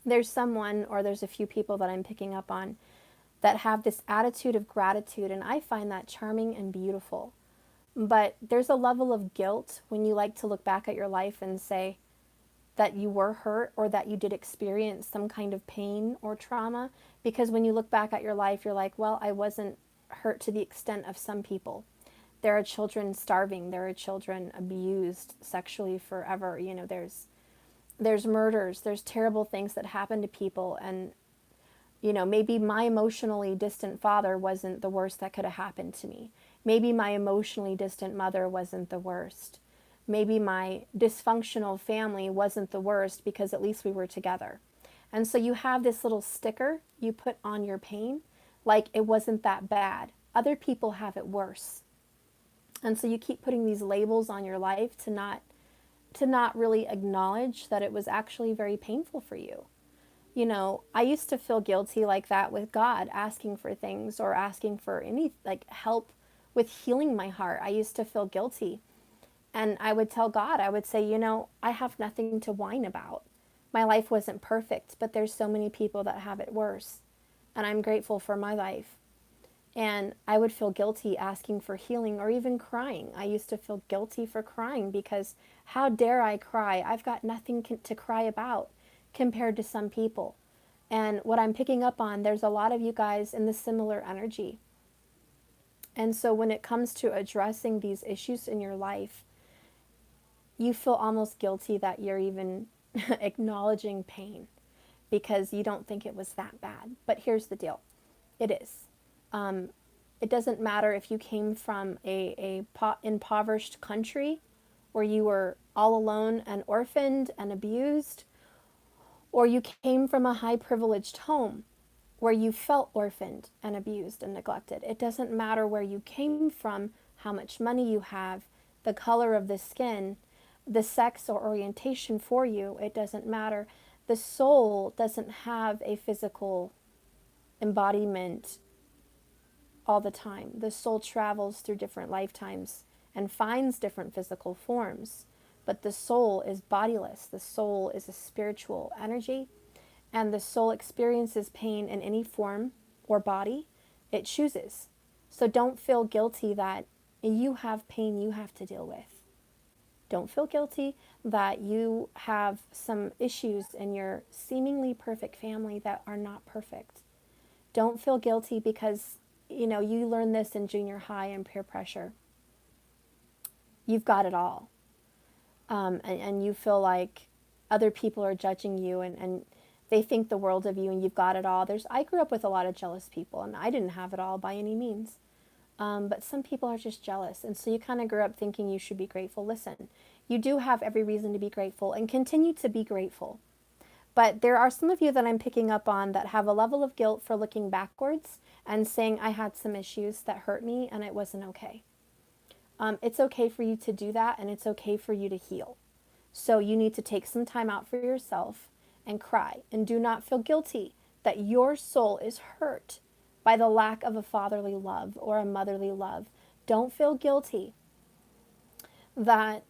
There's someone, or there's a few people that I'm picking up on, that have this attitude of gratitude, and I find that charming and beautiful. But there's a level of guilt when you like to look back at your life and say that you were hurt, or that you did experience some kind of pain or trauma, because when you look back at your life, you're like, well, I wasn't hurt to the extent of some people. There are children starving, there are children abused sexually forever, there's murders, there's terrible things that happen to people, and maybe my emotionally distant father wasn't the worst that could have happened to me. Maybe my emotionally distant mother wasn't the worst. Maybe my dysfunctional family wasn't the worst, because at least we were together. And so you have this little sticker you put on your pain, like it wasn't that bad. Other people have it worse. And so you keep putting these labels on your life to not really acknowledge that it was actually very painful for you. I used to feel guilty like that with God, asking for things, or asking for any help with healing my heart. I used to feel guilty. And I would tell God, I would say, I have nothing to whine about. My life wasn't perfect, but there's so many people that have it worse. And I'm grateful for my life. And I would feel guilty asking for healing or even crying. I used to feel guilty for crying because how dare I cry? I've got nothing to cry about compared to some people. And what I'm picking up on, there's a lot of you guys in the similar energy. And so when it comes to addressing these issues in your life, you feel almost guilty that you're even acknowledging pain because you don't think it was that bad. But here's the deal. It is. It doesn't matter if you came from a impoverished country where you were all alone and orphaned and abused, or you came from a high privileged home where you felt orphaned and abused and neglected. It doesn't matter where you came from, how much money you have, the color of the skin, the sex or orientation for you. It doesn't matter. The soul doesn't have a physical embodiment all the time. The soul travels through different lifetimes and finds different physical forms. But the soul is bodiless. The soul is a spiritual energy, and the soul experiences pain in any form or body it chooses. So don't feel guilty that you have pain you have to deal with. Don't feel guilty that you have some issues in your seemingly perfect family that are not perfect. Don't feel guilty because, you learn this in junior high and peer pressure. You've got it all. And you feel like other people are judging you and they think the world of you and you've got it all. I grew up with a lot of jealous people and I didn't have it all by any means. But some people are just jealous. And so you kind of grew up thinking you should be grateful. Listen, you do have every reason to be grateful and continue to be grateful. But there are some of you that I'm picking up on that have a level of guilt for looking backwards and saying I had some issues that hurt me and it wasn't okay. It's okay for you to do that and it's okay for you to heal. So you need to take some time out for yourself and cry. And do not feel guilty that your soul is hurt by the lack of a fatherly love or a motherly love. Don't feel guilty that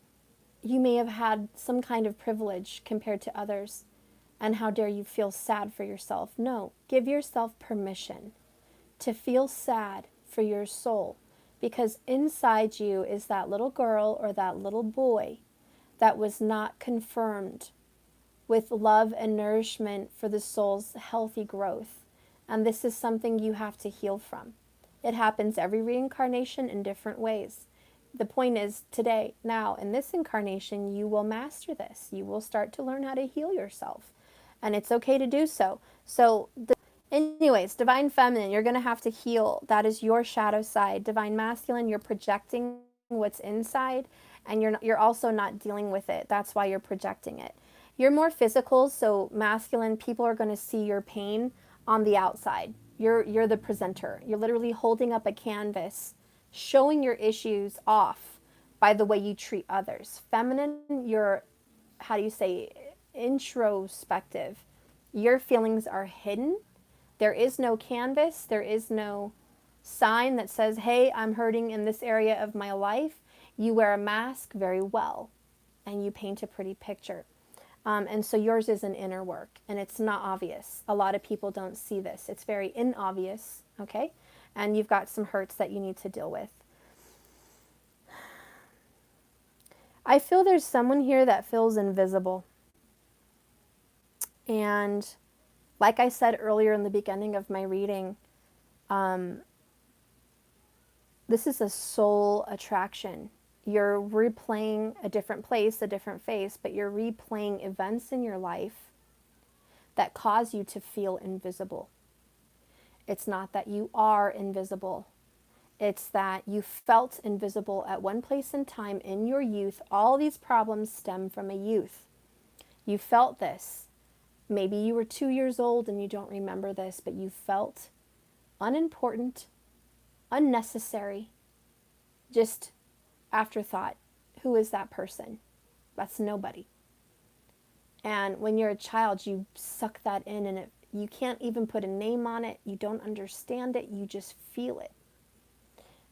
you may have had some kind of privilege compared to others. And how dare you feel sad for yourself? No, give yourself permission to feel sad for your soul, because inside you is that little girl or that little boy that was not confirmed with love and nourishment for the soul's healthy growth. And this is something you have to heal from. It happens every reincarnation in different ways. The point is today, now, in this incarnation, you will master this. You will start to learn how to heal yourself. And it's okay to do so. Anyways, Divine Feminine, you're going to have to heal. That is your shadow side. Divine Masculine, you're projecting what's inside, and you're also not dealing with it. That's why you're projecting it. You're more physical, so masculine, people are going to see your pain on the outside. You're the presenter. You're literally holding up a canvas, showing your issues off by the way you treat others. Feminine, you're, introspective. Your feelings are hidden. There is no canvas. There is no sign that says, hey, I'm hurting in this area of my life. You wear a mask very well, and you paint a pretty picture. And so yours is an inner work, and it's not obvious. A lot of people don't see this. It's very inobvious, okay? And you've got some hurts that you need to deal with. I feel there's someone here that feels invisible. And like I said earlier in the beginning of my reading, this is a soul attraction. You're replaying a different place, a different face, but you're replaying events in your life that cause you to feel invisible. It's not that you are invisible. It's that you felt invisible at one place in time in your youth. All these problems stem from a youth. You felt this. Maybe you were 2 years old and you don't remember this, but you felt unimportant, unnecessary, just afterthought. Who is that person? That's nobody. And when you're a child, you suck that in, and you can't even put a name on it. You don't understand it. You just feel it.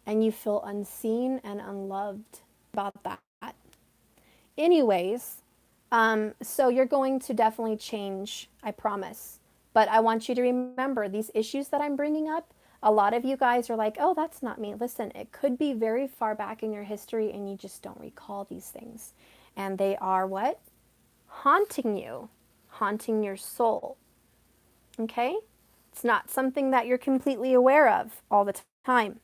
And you feel unseen and unloved about that. Anyways, So you're going to definitely change, I promise. But I want you to remember these issues that I'm bringing up. A lot of you guys are like, oh, that's not me. Listen, it could be very far back in your history and you just don't recall these things. And they are what? Haunting you, haunting your soul. Okay? It's not something that you're completely aware of all the time.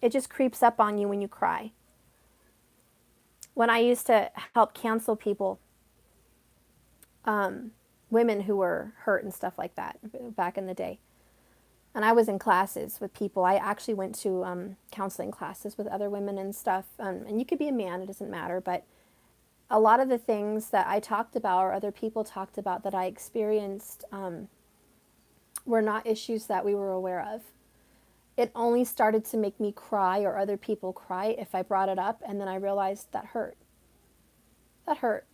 It just creeps up on you when you cry. When I used to help counsel people, women who were hurt and stuff like that back in the day, and I was in classes with people. I actually went to counseling classes with other women and stuff. And you could be a man, it doesn't matter. But a lot of the things that I talked about or other people talked about that I experienced were not issues that we were aware of. It only started to make me cry or other people cry if I brought it up, and then I realized that hurt. That hurt.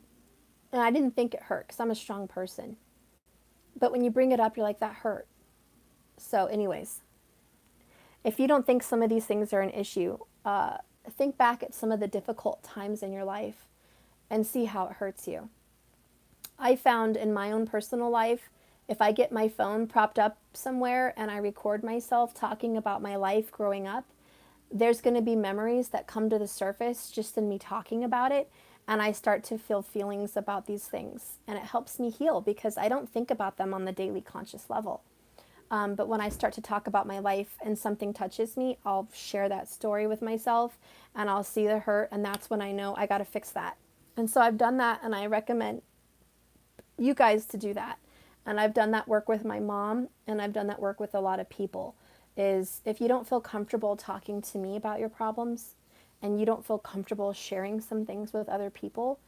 And I didn't think it hurt because I'm a strong person. But when you bring it up, you're like, that hurt. So anyways, if you don't think some of these things are an issue, think back at some of the difficult times in your life and see how it hurts you. I found in my own personal life, if I get my phone propped up somewhere and I record myself talking about my life growing up, there's going to be memories that come to the surface just in me talking about it. And I start to feel feelings about these things. And it helps me heal because I don't think about them on the daily conscious level. But when I start to talk about my life and something touches me, I'll share that story with myself and I'll see the hurt. And that's when I know I got to fix that. And so I've done that, and I recommend you guys to do that. And I've done that work with my mom, and I've done that work with a lot of people, is if you don't feel comfortable talking to me about your problems and you don't feel comfortable sharing some things with other people,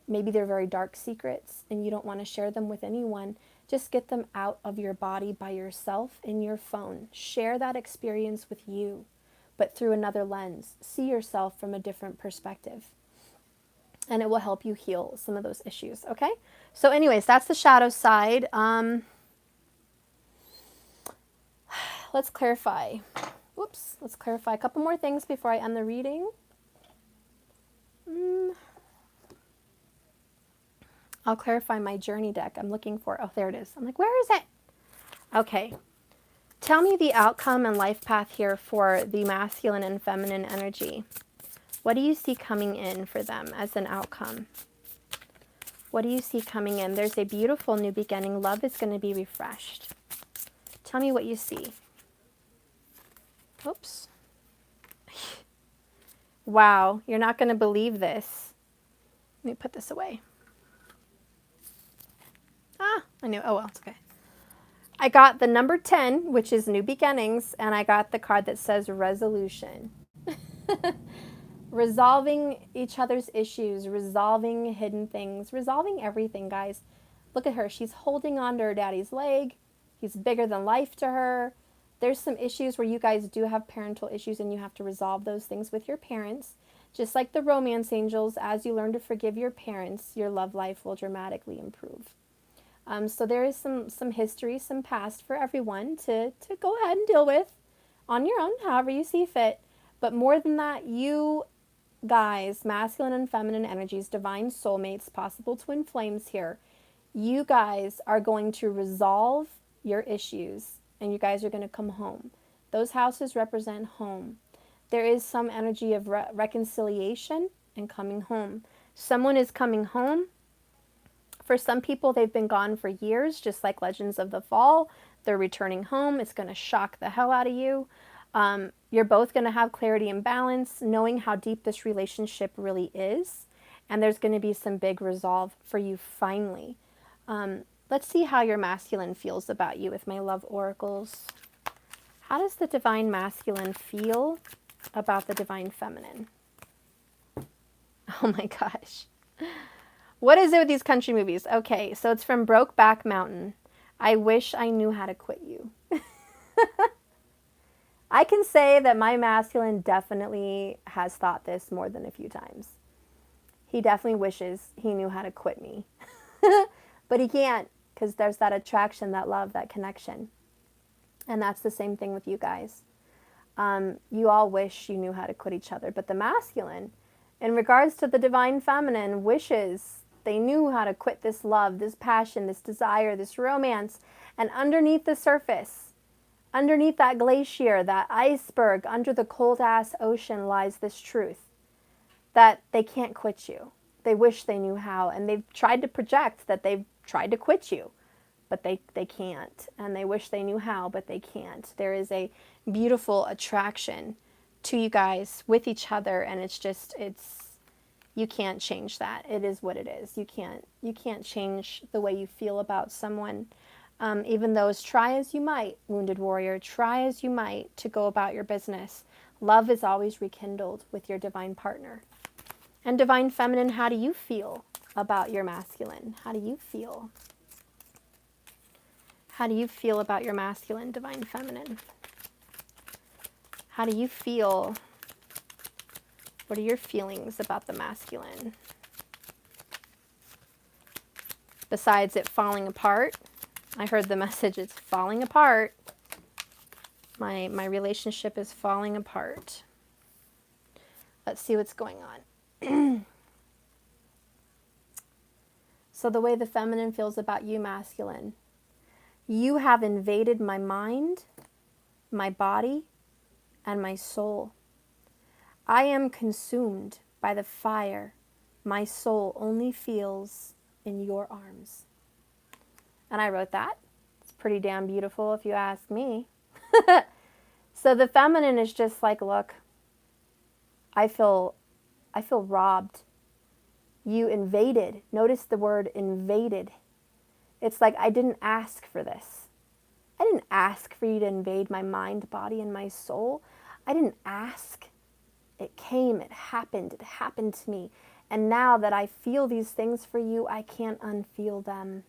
maybe they're very dark secrets and you don't want to share them with anyone, just get them out of your body by yourself in your phone. Share that experience with you, but through another lens. See yourself from a different perspective. And it will help you heal some of those issues, okay? So anyways, that's the shadow side. Let's clarify. Whoops. Let's clarify a couple more things before I end the reading. I'll clarify my journey deck I'm looking for. Oh, there it is. I'm like, where is it? Okay. Tell me the outcome and life path here for the masculine and feminine energy. What do you see coming in for them as an outcome? What do you see coming in? There's a beautiful new beginning. Love is going to be refreshed. Tell me what you see. Oops. Wow, you're not going to believe this. Let me put this away. I knew. Oh, well, it's okay. I got the number 10, which is new beginnings, and I got the card that says resolution. Resolving each other's issues, resolving hidden things, resolving everything, guys. Look at her. She's holding on to her daddy's leg. He's bigger than life to her. There's some issues where you guys do have parental issues and you have to resolve those things with your parents. Just like the romance angels, as you learn to forgive your parents, your love life will dramatically improve. So there is some history, some past for everyone to go ahead and deal with on your own, however you see fit. But more than that, you guys, masculine and feminine energies, divine soulmates, possible twin flames here, you guys are going to resolve your issues and you guys are going to come home. Those houses represent home. There is some energy of reconciliation and coming home. Someone is coming home. For some people, they've been gone for years, just like Legends of the Fall. They're returning home. It's going to shock the hell out of you. You're both going to have clarity and balance, knowing how deep this relationship really is. And there's going to be some big resolve for you finally. Let's see how your masculine feels about you with my love oracles. How does the divine masculine feel about the divine feminine? Oh my gosh. What is it with these country movies? Okay, so it's from Brokeback Mountain. I wish I knew how to quit you. I can say that my masculine definitely has thought this more than a few times. He definitely wishes he knew how to quit me. But he can't, because there's that attraction, that love, that connection. And that's the same thing with you guys. You all wish you knew how to quit each other. But the masculine, in regards to the divine feminine, wishes They knew how to quit this love, this passion, this desire, this romance. And underneath the surface, underneath that glacier, that iceberg, under the cold-ass ocean lies this truth that they can't quit you. They wish they knew how, and they've tried to project that they've tried to quit you, but they can't. And they wish they knew how, but they can't. There is a beautiful attraction to you guys with each other, and you can't change that. It is what it is. You can't change the way you feel about someone. Even though, try as you might, wounded warrior, try as you might to go about your business, love is always rekindled with your divine partner. And divine feminine, how do you feel about your masculine? How do you feel? How do you feel about your masculine, divine feminine? How do you feel? What are your feelings about the masculine? Besides it falling apart, I heard the message, it's falling apart. My relationship is falling apart. Let's see what's going on. So the way the feminine feels about you, masculine. You have invaded my mind, my body, and my soul. I am consumed by the fire my soul only feels in your arms. And I wrote that. It's pretty damn beautiful if you ask me. So the feminine is just like, look, I feel robbed. You invaded. Notice the word invaded. It's like, I didn't ask for this. I didn't ask for you to invade my mind, body, and my soul. I didn't ask. It came, it happened to me. And now that I feel these things for you, I can't unfeel them.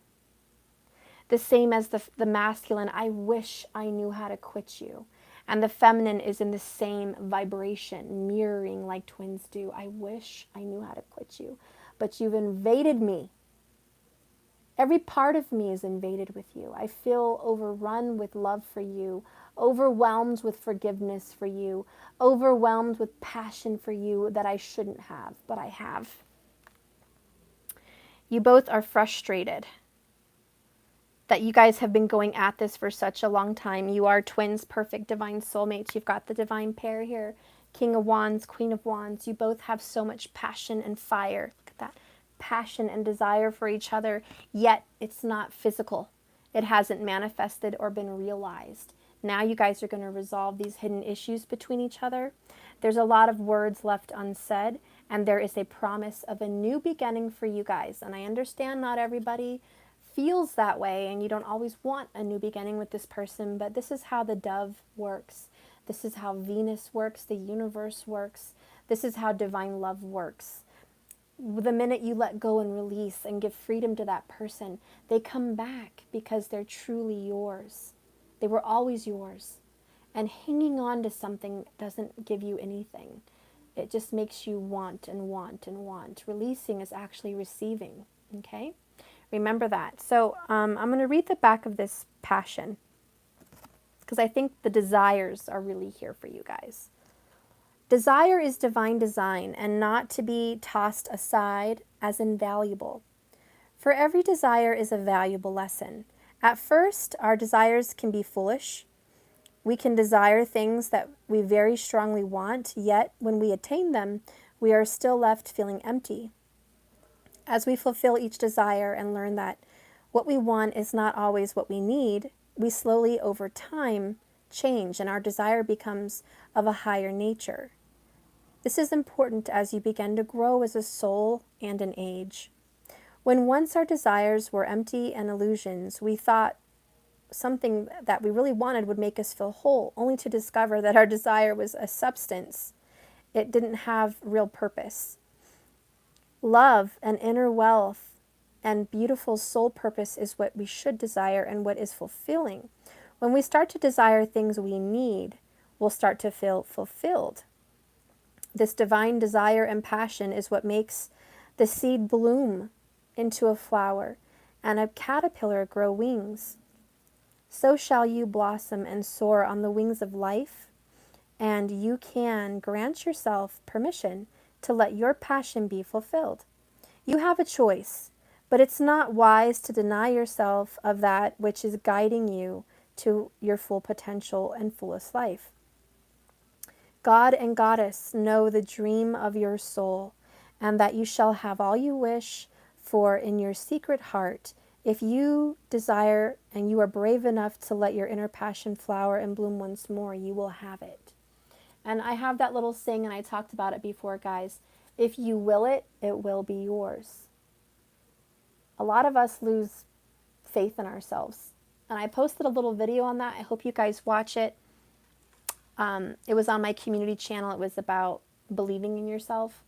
The same as the masculine, I wish I knew how to quit you. And the feminine is in the same vibration, mirroring like twins do. I wish I knew how to quit you, but you've invaded me. Every part of me is invaded with you. I feel overrun with love for you, overwhelmed with forgiveness for you, overwhelmed with passion for you that I shouldn't have, but I have. You both are frustrated that you guys have been going at this for such a long time. You are twins, perfect divine soulmates. You've got the divine pair here, King of Wands, Queen of Wands. You both have so much passion and fire. Look at that. Passion and desire for each other, yet it's not physical. It hasn't manifested or been realized. Now you guys are going to resolve these hidden issues between each other. There's a lot of words left unsaid, and there is a promise of a new beginning for you guys. And I understand not everybody feels that way, and you don't always want a new beginning with this person, but this is how the dove works. This is how Venus works, the universe works. This is how divine love works. The minute you let go and release and give freedom to that person, they come back because they're truly yours. They were always yours. And hanging on to something doesn't give you anything. It just makes you want and want and want. Releasing is actually receiving, okay? Remember that. So I'm going to read the back of this passion because I think the desires are really here for you guys. Desire is divine design and not to be tossed aside as invaluable. For every desire is a valuable lesson. At first, our desires can be foolish. We can desire things that we very strongly want, yet when we attain them, we are still left feeling empty. As we fulfill each desire and learn that what we want is not always what we need, we slowly over time change and our desire becomes of a higher nature. This is important as you begin to grow as a soul and an age. When once our desires were empty and illusions, we thought something that we really wanted would make us feel whole, only to discover that our desire was a substance. It didn't have real purpose. Love and inner wealth and beautiful soul purpose is what we should desire and what is fulfilling. When we start to desire things we need, we'll start to feel fulfilled. This divine desire and passion is what makes the seed bloom into a flower and a caterpillar grow wings. So shall you blossom and soar on the wings of life, and you can grant yourself permission to let your passion be fulfilled. You have a choice, but it's not wise to deny yourself of that which is guiding you to your full potential and fullest life. God and Goddess know the dream of your soul, and that you shall have all you wish for in your secret heart. If you desire and you are brave enough to let your inner passion flower and bloom once more, you will have it. And I have that little saying, and I talked about it before, guys. If you will it, it will be yours. A lot of us lose faith in ourselves. And I posted a little video on that. I hope you guys watch it. It was on my community channel. It was about believing in yourself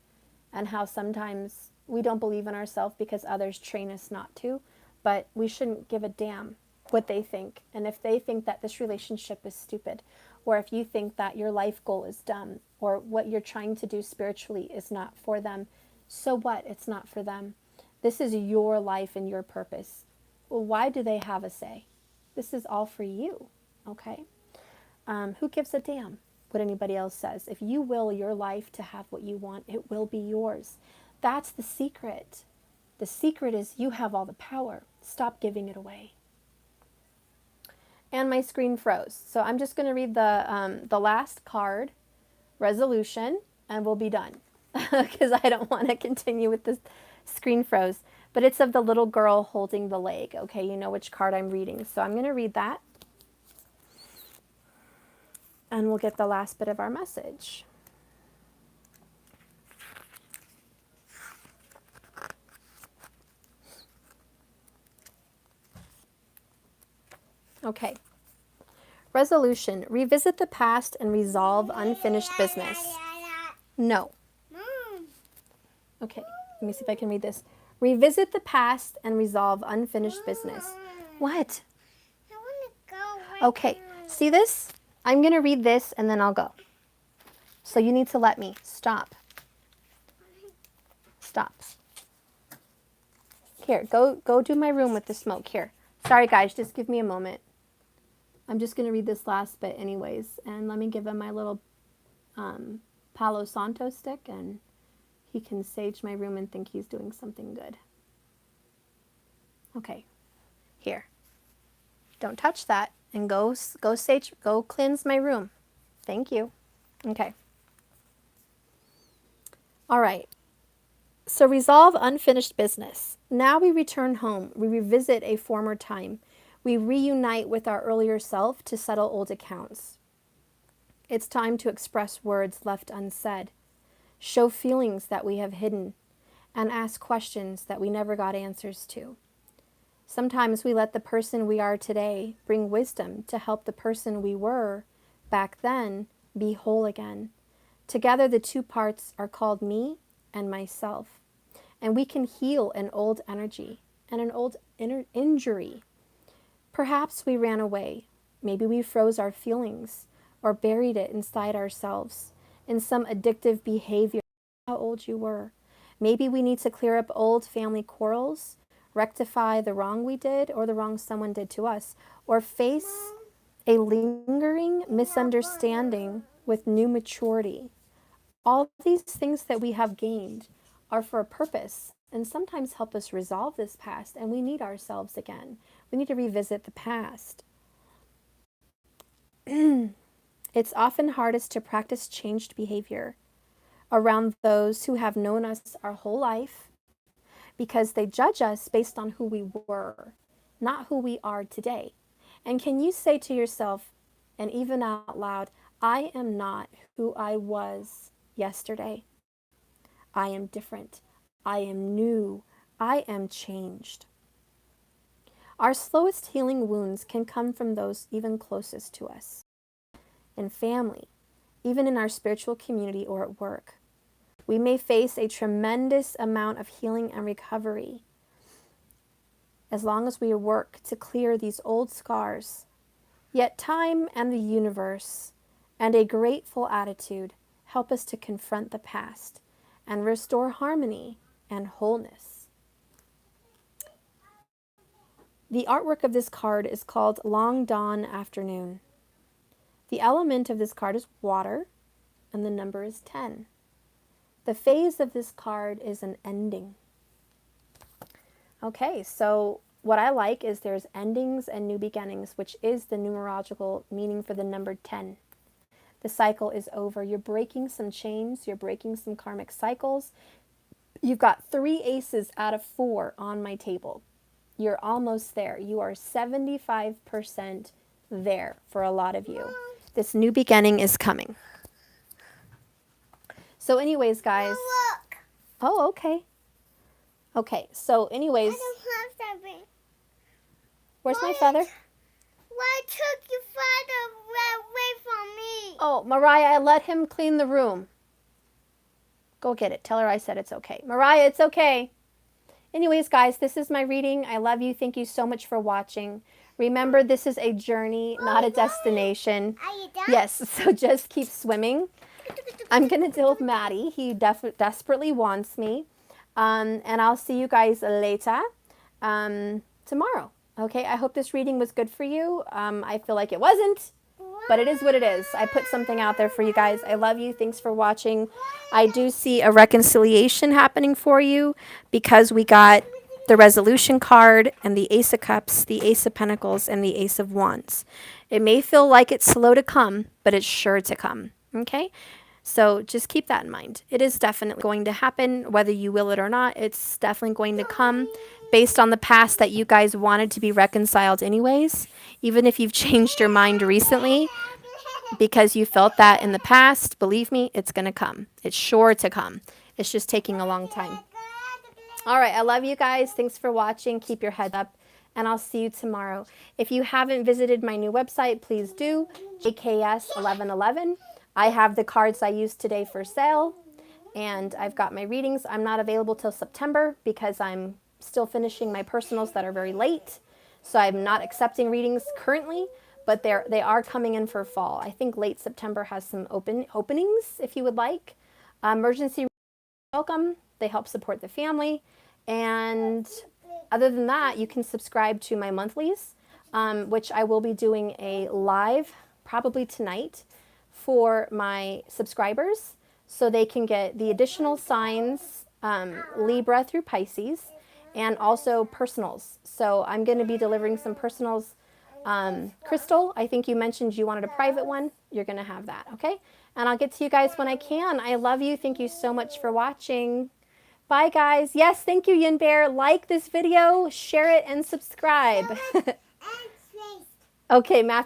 and how sometimes we don't believe in ourselves because others train us not to, but we shouldn't give a damn what they think. And if they think that this relationship is stupid, or if you think that your life goal is dumb, or what you're trying to do spiritually is not for them, so what? It's not for them. This is your life and your purpose. Well, why do they have a say? This is all for you, okay? Who gives a damn what anybody else says? If you will your life to have what you want, it will be yours. That's the secret. The secret is you have all the power. Stop giving it away. And my screen froze. So I'm just going to read the last card, resolution, and we'll be done. Because I don't want to continue with this screen froze. But it's of the little girl holding the leg. Okay, you know which card I'm reading. So I'm going to read that. And we'll get the last bit of our message. Okay. Resolution. Revisit the past and resolve unfinished business. No. Okay. Let me see if I can read this. Revisit the past and resolve unfinished business. What? I want to go right Okay. now. See this? I'm going to read this and then I'll go. So you need to let me. Stop. Stop. Here, go do my room with the smoke. Here. Sorry, guys. Just give me a moment. I'm just going to read this last bit anyways. And let me give him my little Palo Santo stick, and he can sage my room and think he's doing something good. Okay. Here. Don't touch that. And go cleanse my room. Thank you. Okay. All right. So resolve unfinished business. Now we return home. We revisit a former time. We reunite with our earlier self to settle old accounts. It's time to express words left unsaid, show feelings that we have hidden, and ask questions that we never got answers to. Sometimes we let the person we are today bring wisdom to help the person we were back then be whole again. Together, the two parts are called me and myself. And we can heal an old energy and an old injury. Perhaps we ran away. Maybe we froze our feelings or buried it inside ourselves in some addictive behavior. How old you were. Maybe we need to clear up old family quarrels, rectify the wrong we did or the wrong someone did to us, or face a lingering misunderstanding with new maturity. All these things that we have gained are for a purpose and sometimes help us resolve this past, and we need ourselves again. We need to revisit the past. It's often hardest to practice changed behavior around those who have known us our whole life because they judge us based on who we were, not who we are today. And can you say to yourself, and even out loud, I am not who I was yesterday. I am different. I am new. I am changed. Our slowest healing wounds can come from those even closest to us, in family, even in our spiritual community or at work. We may face a tremendous amount of healing and recovery as long as we work to clear these old scars. Yet time and the universe and a grateful attitude help us to confront the past and restore harmony and wholeness. The artwork of this card is called Long Dawn Afternoon. The element of this card is water, and the number is 10. The phase of this card is an ending. Okay, so what I like is there's endings and new beginnings, which is the numerological meaning for the number 10. The cycle is over. You're breaking some chains. You're breaking some karmic cycles. You've got 3 aces out of 4 on my table. You're almost there. You are 75% there for a lot of you. This new beginning is coming. So anyways, guys. Look. Oh, okay. Okay, so anyways. I don't have something. Where's my feather? Why took your father away from me? Oh, Mariah, I let him clean the room. Go get it. Tell her I said it's okay. Mariah, it's okay. Anyways, guys, this is my reading. I love you. Thank you so much for watching. Remember, this is a journey, not a destination. Are you done? Yes, so just keep swimming. I'm going to deal with Maddie. He desperately wants me. And I'll see you guys later tomorrow. Okay, I hope this reading was good for you. I feel like it wasn't, but it is what it is. I put something out there for you guys. I love you. Thanks for watching. I do see a reconciliation happening for you because we got the resolution card and the Ace of Cups, the Ace of Pentacles, and the Ace of Wands. It may feel like it's slow to come, but it's sure to come. Okay? So just keep that in mind. It is definitely going to happen, whether you will it or not. It's definitely going to come based on the past that you guys wanted to be reconciled anyways. Even if you've changed your mind recently because you felt that in the past, believe me, it's going to come. It's sure to come. It's just taking a long time. All right, I love you guys. Thanks for watching. Keep your head up, and I'll see you tomorrow. If you haven't visited my new website, please do, JKS1111. I have the cards I used today for sale, and I've got my readings. I'm not available till September because I'm still finishing my personals that are very late, so I'm not accepting readings currently, but they are coming in for fall. I think late September has some openings if you would like. Emergency welcome. They help support the family, and other than that, you can subscribe to my monthlies, which I will be doing a live probably tonight for my subscribers so they can get the additional signs, Libra through Pisces, and also personals. So I'm going to be delivering some personals. Crystal, I think you mentioned you wanted a private one. You're going to have that, okay? And I'll get to you guys when I can. I love you. Thank you so much for watching. Bye, guys. Yes, thank you, Yin Bear. Like this video, share it, and subscribe. Okay, Matthew.